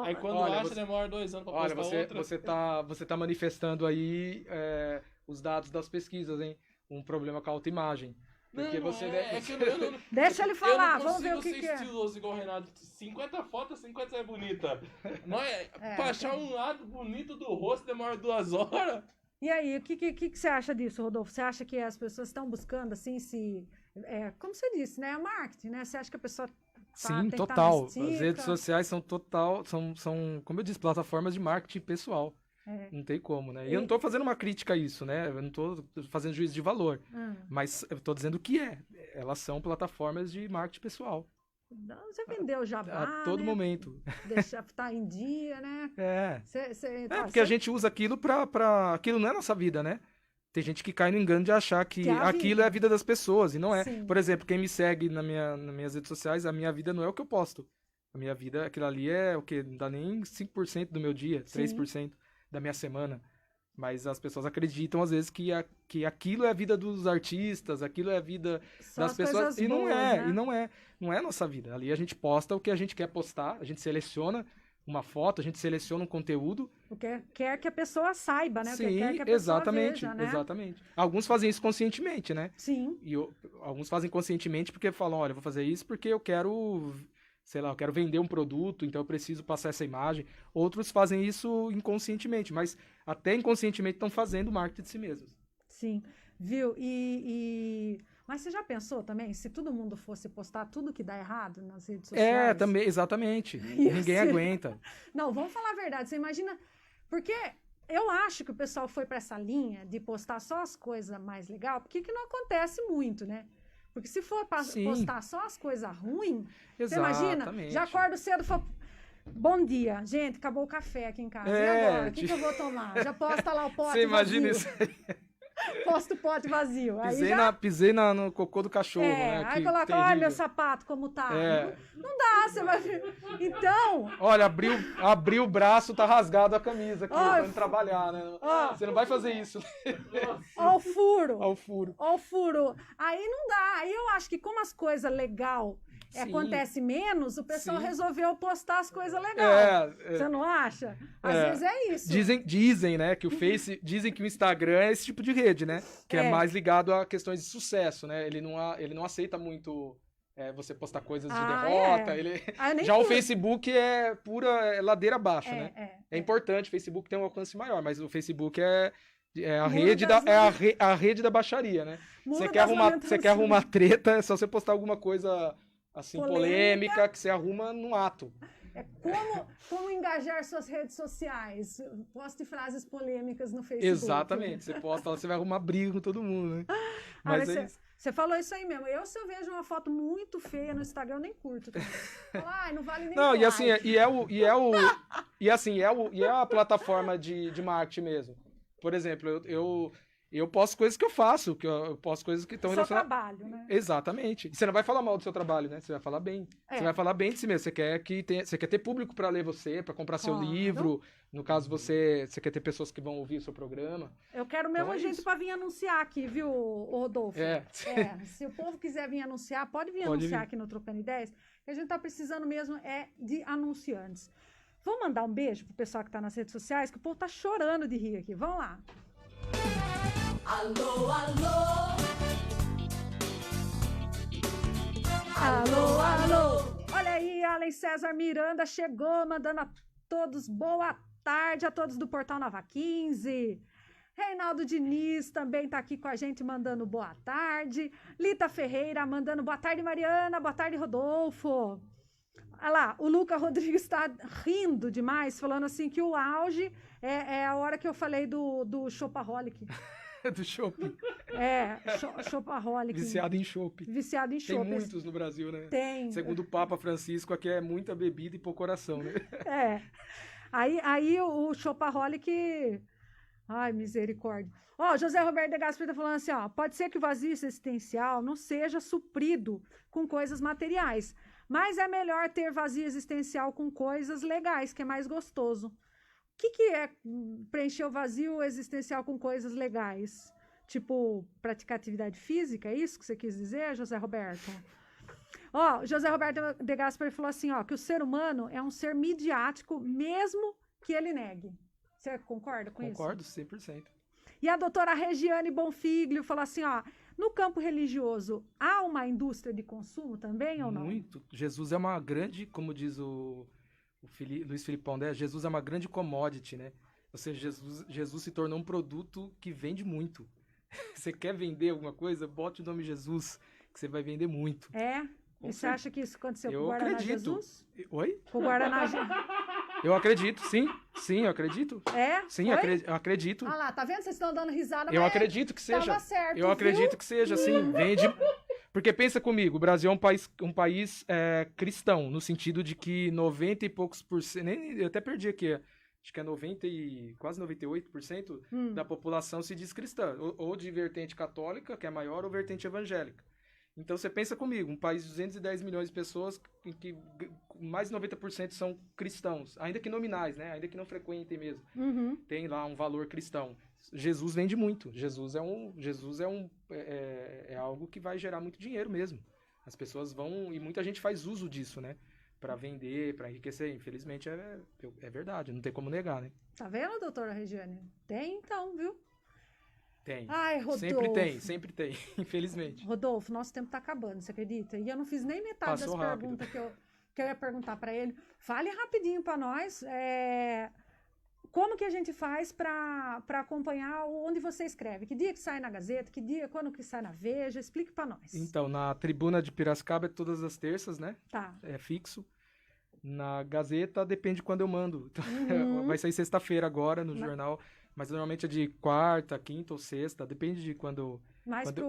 F: Aí quando demora 2 anos pra postar outra.
E: Você tá manifestando aí os dados das pesquisas, hein? Um problema com a autoimagem. Porque
D: Deixa ele falar, vamos ver o que é.
F: Eu não consigo ser estiloso igual o Renato. 50 fotos, 50 é bonita. Pra achar um lado bonito do rosto demora 2 horas.
D: E aí, o que você acha disso, Rodolfo? Você acha que as pessoas estão buscando, assim, como você disse, né? marketing, né? Você acha que a pessoa...
E: Sim, total. As redes sociais são, como eu disse, plataformas de marketing pessoal. Não tem como, né? E eu não tô fazendo uma crítica a isso, né? Eu não tô fazendo juízo de valor. Mas eu tô dizendo o que é. Elas são plataformas de marketing pessoal.
D: Você vendeu jabá,
E: A todo
D: né?
E: momento.
D: Deixar tá em dia, né?
E: Porque a gente usa aquilo pra... Aquilo não é nossa vida, né? Tem gente que cai no engano de achar que
D: é a
E: aquilo
D: vida.
E: é a vida das pessoas, e não é.
D: Sim.
E: Por exemplo, quem me segue nas minhas redes sociais, a minha vida não é o que eu posto. A minha vida, aquilo ali é o quê? Não dá nem 5% do meu dia,
D: Sim.
E: 3% da minha semana. Mas as pessoas acreditam, às vezes, que aquilo é a vida dos artistas, aquilo é a vida
D: São
E: das
D: as
E: pessoas.
D: coisas
E: E não
D: boas,
E: é,
D: né?
E: e não é. Não é a nossa vida. Ali a gente posta o que a gente quer postar, a gente seleciona uma foto, a gente seleciona um conteúdo.
D: Porque quer que a pessoa saiba, né?
E: Sim,
D: Quer que a pessoa
E: exatamente,
D: veja, né?
E: exatamente. Alguns fazem isso conscientemente, né?
D: Sim.
E: E alguns fazem conscientemente porque falam, olha, eu vou fazer isso porque eu quero, sei lá, eu quero vender um produto, então eu preciso passar essa imagem. Outros fazem isso inconscientemente, mas até inconscientemente estão fazendo marketing de si mesmos.
D: Sim, viu? Mas você já pensou também, se todo mundo fosse postar tudo que dá errado nas redes sociais?
E: Também, exatamente. Ninguém
D: ser-
E: aguenta.
D: Não, vamos falar a verdade. Você imagina... Porque eu acho que o pessoal foi para essa linha de postar só as coisas mais legais, porque que não acontece muito, né? Porque se for
E: Sim.
D: postar só as coisas ruins, você
E: Exatamente.
D: imagina, já acordo cedo e falo, bom dia, gente, acabou o café aqui em casa. E agora? O que eu vou tomar? Já posta lá o pote
E: Você imagina
D: vazio.
E: isso aí?
D: Posta o pote vazio. Aí já...
E: Pisei no cocô do cachorro, né?
D: aí
E: Que
D: coloca,
E: terrível.
D: olha meu sapato como tá.
E: É.
D: Não dá, você vai ver. Então,
E: Olha, abriu o braço, tá rasgado a camisa aqui,
D: Ai,
E: pra indo trabalhar, né?
D: ó.
E: Você não vai fazer isso.
D: ó o furo.
E: Ao furo.
D: Ó o furo. Aí não dá. Aí eu acho que como as coisas legal
E: Sim.
D: acontece menos, o pessoal
E: Sim.
D: resolveu postar as coisas legais.
E: É,
D: Você não acha? Às
E: É.
D: vezes é isso.
E: dizem, né, que dizem que o Instagram é esse tipo de rede, né? Que é mais ligado a questões de sucesso, né? Ele não aceita muito você postar coisas de derrota.
D: Ah, eu nem
E: Já o
D: curto.
E: Facebook é pura ladeira abaixo, né? É importante, o Facebook tem um alcance maior, mas o Facebook é a
D: Muro
E: rede
D: das
E: a rede da baixaria, né?
D: Muro
E: Você
D: das
E: quer arrumar treta, é só você postar alguma coisa assim
D: Polêmica.
E: polêmica que você arruma num ato.
D: É como engajar suas redes sociais. Poste frases polêmicas no Facebook.
E: Exatamente. Você posta lá, você vai arrumar briga com todo mundo, né? Mas é isso.
D: Você falou isso aí mesmo. Se eu vejo uma foto muito feia no Instagram, eu nem curto também. Falo, não vale nem
E: Não, e assim,
D: like.
E: é a plataforma de marketing mesmo. Por exemplo, eu posto coisas que eu faço, que eu posto coisas que estão
D: Seu
E: relacionadas.
D: trabalho, né?
E: Exatamente. E você não vai falar mal do seu trabalho, né? Você vai falar bem.
D: É.
E: Você vai falar bem de si mesmo. Você quer ter público para ler você, para comprar seu
D: Claro.
E: livro. No caso, você quer ter pessoas que vão ouvir o seu programa.
D: Eu quero mesmo
E: Então é
D: gente
E: isso.
D: para vir anunciar aqui, viu, Rodolfo? Se o povo quiser vir anunciar, pode vir anunciar aqui no Trocando Ideias, que a gente tá precisando mesmo de anunciantes. Vamos mandar um beijo pro pessoal que tá nas redes sociais, que o povo tá chorando de rir aqui. Vamos lá.
H: Alô, alô,
D: Alô, alô! Olha aí, Allen César Miranda chegou, mandando a todos boa tarde, a todos do Portal Nova 15. Reinaldo Diniz também tá aqui com a gente, mandando boa tarde. Lita Ferreira mandando boa tarde, Mariana, boa tarde, Rodolfo. Olha lá, o Luca Rodrigues está rindo demais, falando assim que o auge é a hora que eu falei do Shopaholic.
E: Do shopping.
D: Shopaholic.
E: Viciado em chopp.
D: Viciado em
E: Tem
D: chopp.
E: muitos no Brasil, né?
D: Tem.
E: Segundo o Papa Francisco, aqui é muita bebida e pouco coração, né?
D: Aí o Shopaholic... Ai, misericórdia. Ó, José Roberto de Gaspar tá falando assim, ó, pode ser que o vazio existencial não seja suprido com coisas materiais, mas é melhor ter vazio existencial com coisas legais, que é mais gostoso. O que é preencher o vazio existencial com coisas legais? Tipo, praticar atividade física, é isso que você quis dizer, José Roberto? Ó, José Roberto de Gaspar falou assim, ó, que o ser humano é um ser midiático, mesmo que ele negue. Você concorda com isso?
E: Concordo, 100%.
D: E a doutora Regiane Bonfiglio falou assim, ó, no campo religioso, há uma indústria de consumo também ou não?
E: Muito. Jesus é uma grande, como diz o Luiz Filipão, né? Jesus é uma grande commodity, né? Ou seja, Jesus se tornou um produto que vende muito. Você quer vender alguma coisa? Bote o nome Jesus, que você vai vender muito.
D: É?
E: Com
D: E você
E: certeza.
D: acha que isso aconteceu com
E: Eu
D: o Guaraná
E: acredito.
D: Jesus?
E: Oi?
D: Com o Guaraná Jesus?
E: Eu acredito, sim. Sim, eu acredito.
D: É?
E: Sim,
D: Foi?
E: eu acredito.
D: Ah lá, tá vendo? Vocês estão dando risada,
E: Eu
D: mas
E: acredito que seja.
D: tava certo,
E: Eu acredito que seja, sim. Porque pensa comigo, o Brasil é um país cristão, no sentido de que 90 e poucos por cento, eu até perdi aqui, acho que é 90 e quase 98% da população se diz cristã, ou de vertente católica, que é maior, ou vertente evangélica. Então você pensa comigo, um país de 210 milhões de pessoas, em que mais de 90% são cristãos, ainda que nominais, né? Ainda que não frequentem mesmo.
D: Uhum.
E: Tem lá um valor cristão. Jesus vende muito. Jesus é algo que vai gerar muito dinheiro mesmo. As pessoas vão, e muita gente faz uso disso, né? Pra vender, pra enriquecer. Infelizmente é verdade, não tem como negar, né?
D: Tá vendo, doutora Regiane? Tem então, viu?
E: Tem.
D: Ai, Rodolfo.
E: Sempre tem, infelizmente.
D: Rodolfo, nosso tempo tá acabando, você acredita? E eu não fiz nem metade
E: Passou
D: das
E: rápido.
D: perguntas que eu ia perguntar pra ele. Fale rapidinho pra nós, como que a gente faz pra acompanhar onde você escreve? Que dia que sai na Gazeta? Quando que sai na Veja? Explique pra nós.
E: Então, na Tribuna de Piracicaba é todas as terças, né?
D: Tá.
E: É fixo. Na Gazeta depende de quando eu mando. Então,
D: Uhum.
E: vai sair sexta-feira agora no jornal, mas normalmente é de quarta, quinta ou sexta, depende de quando...
D: Mais
E: quando-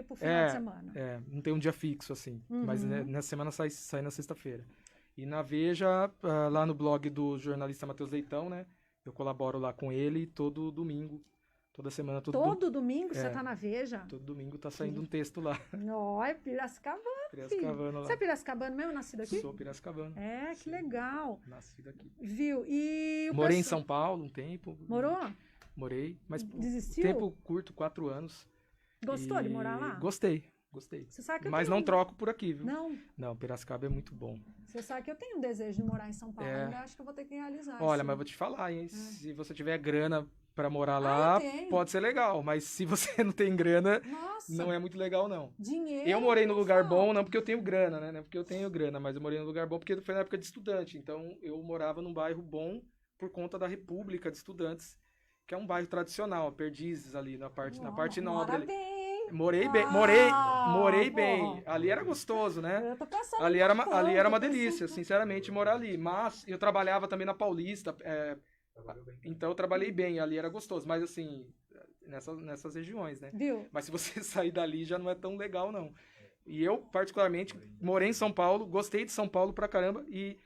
D: pro final de semana.
E: não tem um dia fixo, assim. Mas
D: Uhum.
E: né, nessa semana sai na sexta-feira. E na Veja, lá no blog do jornalista Matheus Leitão, né? Eu colaboro lá com ele todo domingo. Toda semana,
D: Todo domingo você
E: É.
D: tá na Veja?
E: todo domingo tá saindo um texto lá.
D: Nó, é Piracicabano.
E: Piracicabano
D: Você é
E: lá.
D: piracicabano mesmo, nascido aqui?
E: Sou piracicabano.
D: É, que
E: Sim.
D: legal.
E: Nascido aqui.
D: Viu? E o
E: Morei em
D: pessoal-
E: São Paulo um tempo.
D: Morou?
E: Morei, mas
D: Desistiu?
E: tempo curto, 4 anos.
D: Gostou de
E: E
D: morar lá?
E: Gostei.
D: Você sabe que eu
E: Mas
D: tenho
E: não troco por aqui, viu?
D: Não,
E: Não, Piracicaba é muito bom.
D: você sabe que eu tenho um desejo de morar em São Paulo.
E: É.
D: Ainda acho que eu vou ter que realizar.
E: Olha,
D: sim.
E: mas vou te falar, hein? Se você tiver grana pra morar
D: eu
E: lá,
D: tenho.
E: pode ser legal. Mas se você não tem grana,
D: Nossa,
E: não é muito legal, não.
D: dinheiro.
E: Eu morei no
D: não
E: lugar
D: falta.
E: bom, não porque eu tenho grana, né? Não porque eu tenho grana, mas eu morei no lugar bom porque foi na época de estudante. Então, eu morava num bairro bom por conta da República de Estudantes, que é um bairro tradicional, Perdizes ali, na parte nobre.
D: Mora
E: Ali.
D: bem.
E: Morei bem,
D: Ah,
E: morei
D: pô.
E: bem. Ali era gostoso, né?
D: Eu tô passando
E: Ali era uma
D: tô
E: delícia,
D: pensando-
E: sinceramente, morar ali. Mas eu trabalhava também na Paulista, então eu trabalhei bem, ali era gostoso. Mas assim, nessas regiões, né?
D: Viu?
E: Mas se você sair dali já não é tão legal, não. E eu, particularmente, morei em São Paulo, gostei de São Paulo pra caramba, e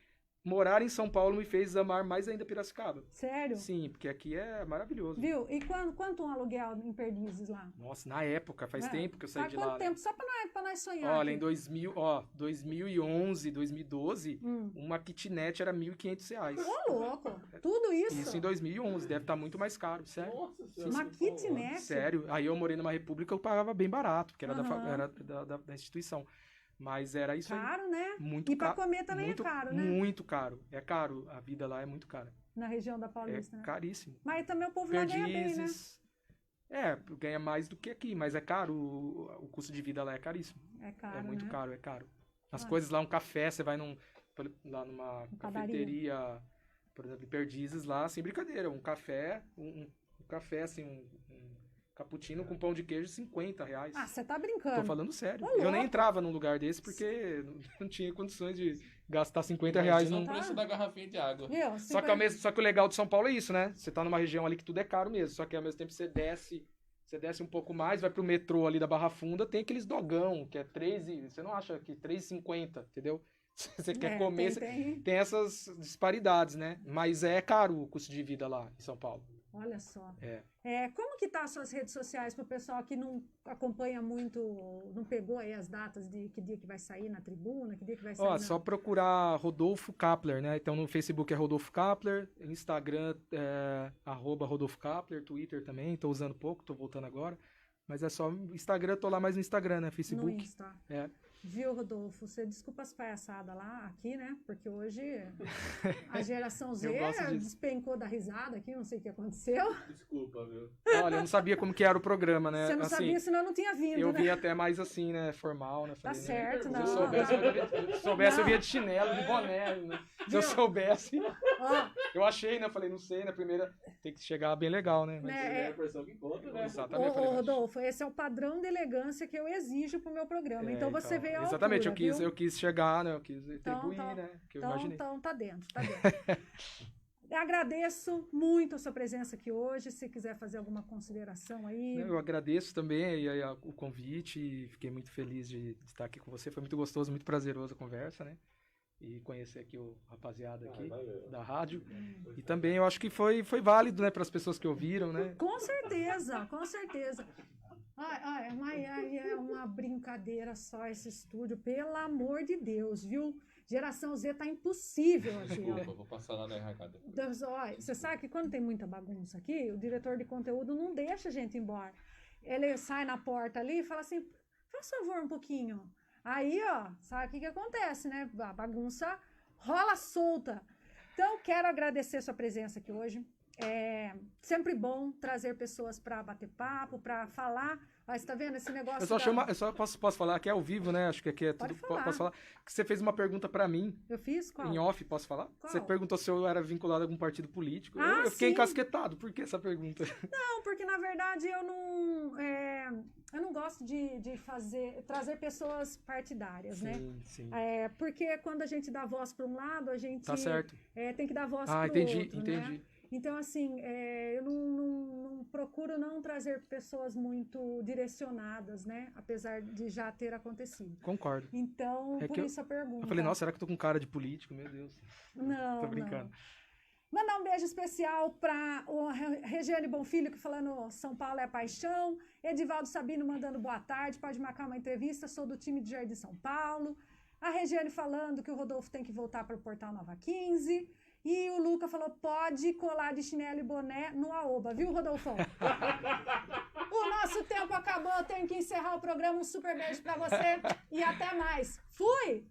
E: morar em São Paulo me fez amar mais ainda Piracicaba.
D: Sério?
E: Sim, porque aqui é maravilhoso.
D: Viu? E quanto um aluguel em Perdizes lá?
E: Nossa, na época, faz
D: É.
E: tempo que eu saí
D: Faz
E: de
D: quanto
E: lá. né?
D: tempo? Só pra nós sonhar.
E: Olha,
D: aqui.
E: em 2011, 2012, uma kitnet era R$1.500.
D: Ô, louco! Tudo isso?
E: Isso em 2011, deve estar muito mais caro, sério.
F: Nossa senhora.
D: Uma kitnet?
E: Sério. Aí eu morei numa república, eu pagava bem barato, porque era,
D: Aham.
E: era da instituição. Mas era isso aí.
D: Caro, né?
E: Muito
D: E pra
E: caro.
D: comer também
E: muito,
D: é caro, né?
E: Muito caro. É caro. A vida lá é muito cara.
D: Na região da
E: É
D: Paulista, né?
E: caríssimo.
D: Mas também o povo lá ganha bem, né?
E: Perdizes. Ganha mais do que aqui, mas é caro. O custo de vida lá é caríssimo.
D: É caro,
E: É muito
D: né?
E: caro, é caro. As
D: Ah.
E: coisas lá, um café, você vai lá numa
D: Padaria.
E: cafeteria, por exemplo, em Perdizes lá, sem brincadeira, um café, um café assim, um cappuccino com pão de queijo, R$50.
D: Ah, você tá brincando.
E: Tô falando sério.
D: Ô,
E: Eu nem
D: louco.
E: entrava num lugar desse porque não tinha condições de gastar R$50
F: Imagina
E: num...
F: o preço da garrafinha de água.
D: Viu?
E: Só que o legal de São Paulo é isso, né? Você tá numa região ali que tudo é caro mesmo, só que ao mesmo tempo você desce um pouco mais, vai pro metrô ali da Barra Funda, tem aqueles dogão, que é você não acha que R$3,50, entendeu? Você quer comer, tem essas disparidades, né? Mas é caro o custo de vida lá em São Paulo.
D: Olha só.
E: É.
D: Como que tá as suas redes sociais pro pessoal que não acompanha muito, não pegou aí as datas de que dia que vai sair na tribuna, que dia que vai sair
E: Ó, só procurar Rodolfo Kapler, né? Então no Facebook é Rodolfo Kapler, Instagram é @Rodolfo Kapler, Twitter também, tô usando pouco, tô voltando agora. Mas é só Instagram, tô lá mais no Instagram, né?
D: no
E: Facebook.
D: Insta.
E: É.
D: Viu, Rodolfo? Você desculpa as palhaçadas lá, aqui, né? Porque hoje a geração Z
E: Eu gosto disso.
D: despencou da risada aqui, não sei o que aconteceu.
F: Desculpa, viu?
E: Olha, eu não sabia como que era o programa, né?
D: Você não
E: assim,
D: sabia, senão eu não tinha vindo,
E: eu
D: né?
E: vim até mais assim, né? Formal, né?
D: Tá
E: Falei,
D: certo,
E: né?
D: não.
E: Se eu soubesse, eu vinha de chinelo, de boné, né? Se eu soubesse.
D: Ó,
E: Eu achei, né? Eu falei, não sei, na primeira tem que chegar bem legal, né? Mas...
D: né,
F: a pessoa que conta, né?
E: Exatamente. eu
D: Ô,
E: falei, mas-
D: Rodolfo, esse é o padrão de elegância que eu exijo pro meu programa.
E: É,
D: então você veio à
E: exatamente,
D: altura, viu?
E: eu quis chegar, né? Eu quis
D: Então,
E: atribuir,
D: tá-
E: né? Que eu
D: Então,
E: imaginei.
D: então tá dentro, tá dentro. Eu agradeço muito a sua presença aqui hoje. Se quiser fazer alguma consideração aí.
E: Eu agradeço também aí o convite e fiquei muito feliz de estar aqui com você. Foi muito gostoso, muito prazeroso a conversa, né? E conhecer aqui o rapaziada aqui da rádio. E também eu acho que foi válido, né, para as pessoas que ouviram, né?
D: Com certeza, com certeza. Mas é uma brincadeira só esse estúdio, pelo amor de Deus, viu? Geração Z tá impossível aqui.
F: Desculpa, vou passar lá na RH.
D: Você sabe que quando tem muita bagunça aqui, o diretor de conteúdo não deixa a gente ir embora. Ele sai na porta ali e fala assim, faz favor um pouquinho. Aí, ó, sabe o que acontece, né? A bagunça rola solta. Então, quero agradecer a sua presença aqui hoje. É sempre bom trazer pessoas para bater papo, para falar. Mas tá vendo esse negócio?
E: Eu só posso falar que é ao vivo, né? Acho que aqui é
D: Pode
E: tudo.
D: falar.
E: Posso falar? Que você fez uma pergunta pra mim,
D: Eu fiz? Qual?
E: em off, posso falar?
D: Qual?
E: Você perguntou se eu era vinculado a algum partido político.
D: Ah,
E: eu fiquei
D: sim.
E: encasquetado. Por que essa pergunta?
D: Não, porque na verdade eu não gosto de trazer pessoas partidárias, né?
E: Sim.
D: Porque quando a gente dá voz para um lado, a gente
E: Tá certo.
D: tem que dar voz para o
E: entendi,
D: outro,
E: entendi.
D: né? Então, assim, eu não procuro não trazer pessoas muito direcionadas, né? Apesar de já ter acontecido.
E: Concordo.
D: Então,
E: É
D: por
E: que
D: isso a pergunta.
E: Eu falei, nossa, será que eu tô com cara de político? Meu Deus.
D: Não,
E: Tô brincando.
D: não. Mandar um beijo especial para o Regiane Bonfilho, que falando São Paulo é paixão. Edivaldo Sabino mandando boa tarde, pode marcar uma entrevista, sou do time de Jardim São Paulo. A Regiane falando que o Rodolfo tem que voltar para o Portal Nova 15. E o Luca falou, pode colar de chinelo e boné no Aoba, viu, Rodolfão? O nosso tempo acabou, tenho que encerrar o programa. Um super beijo para você e até mais. Fui!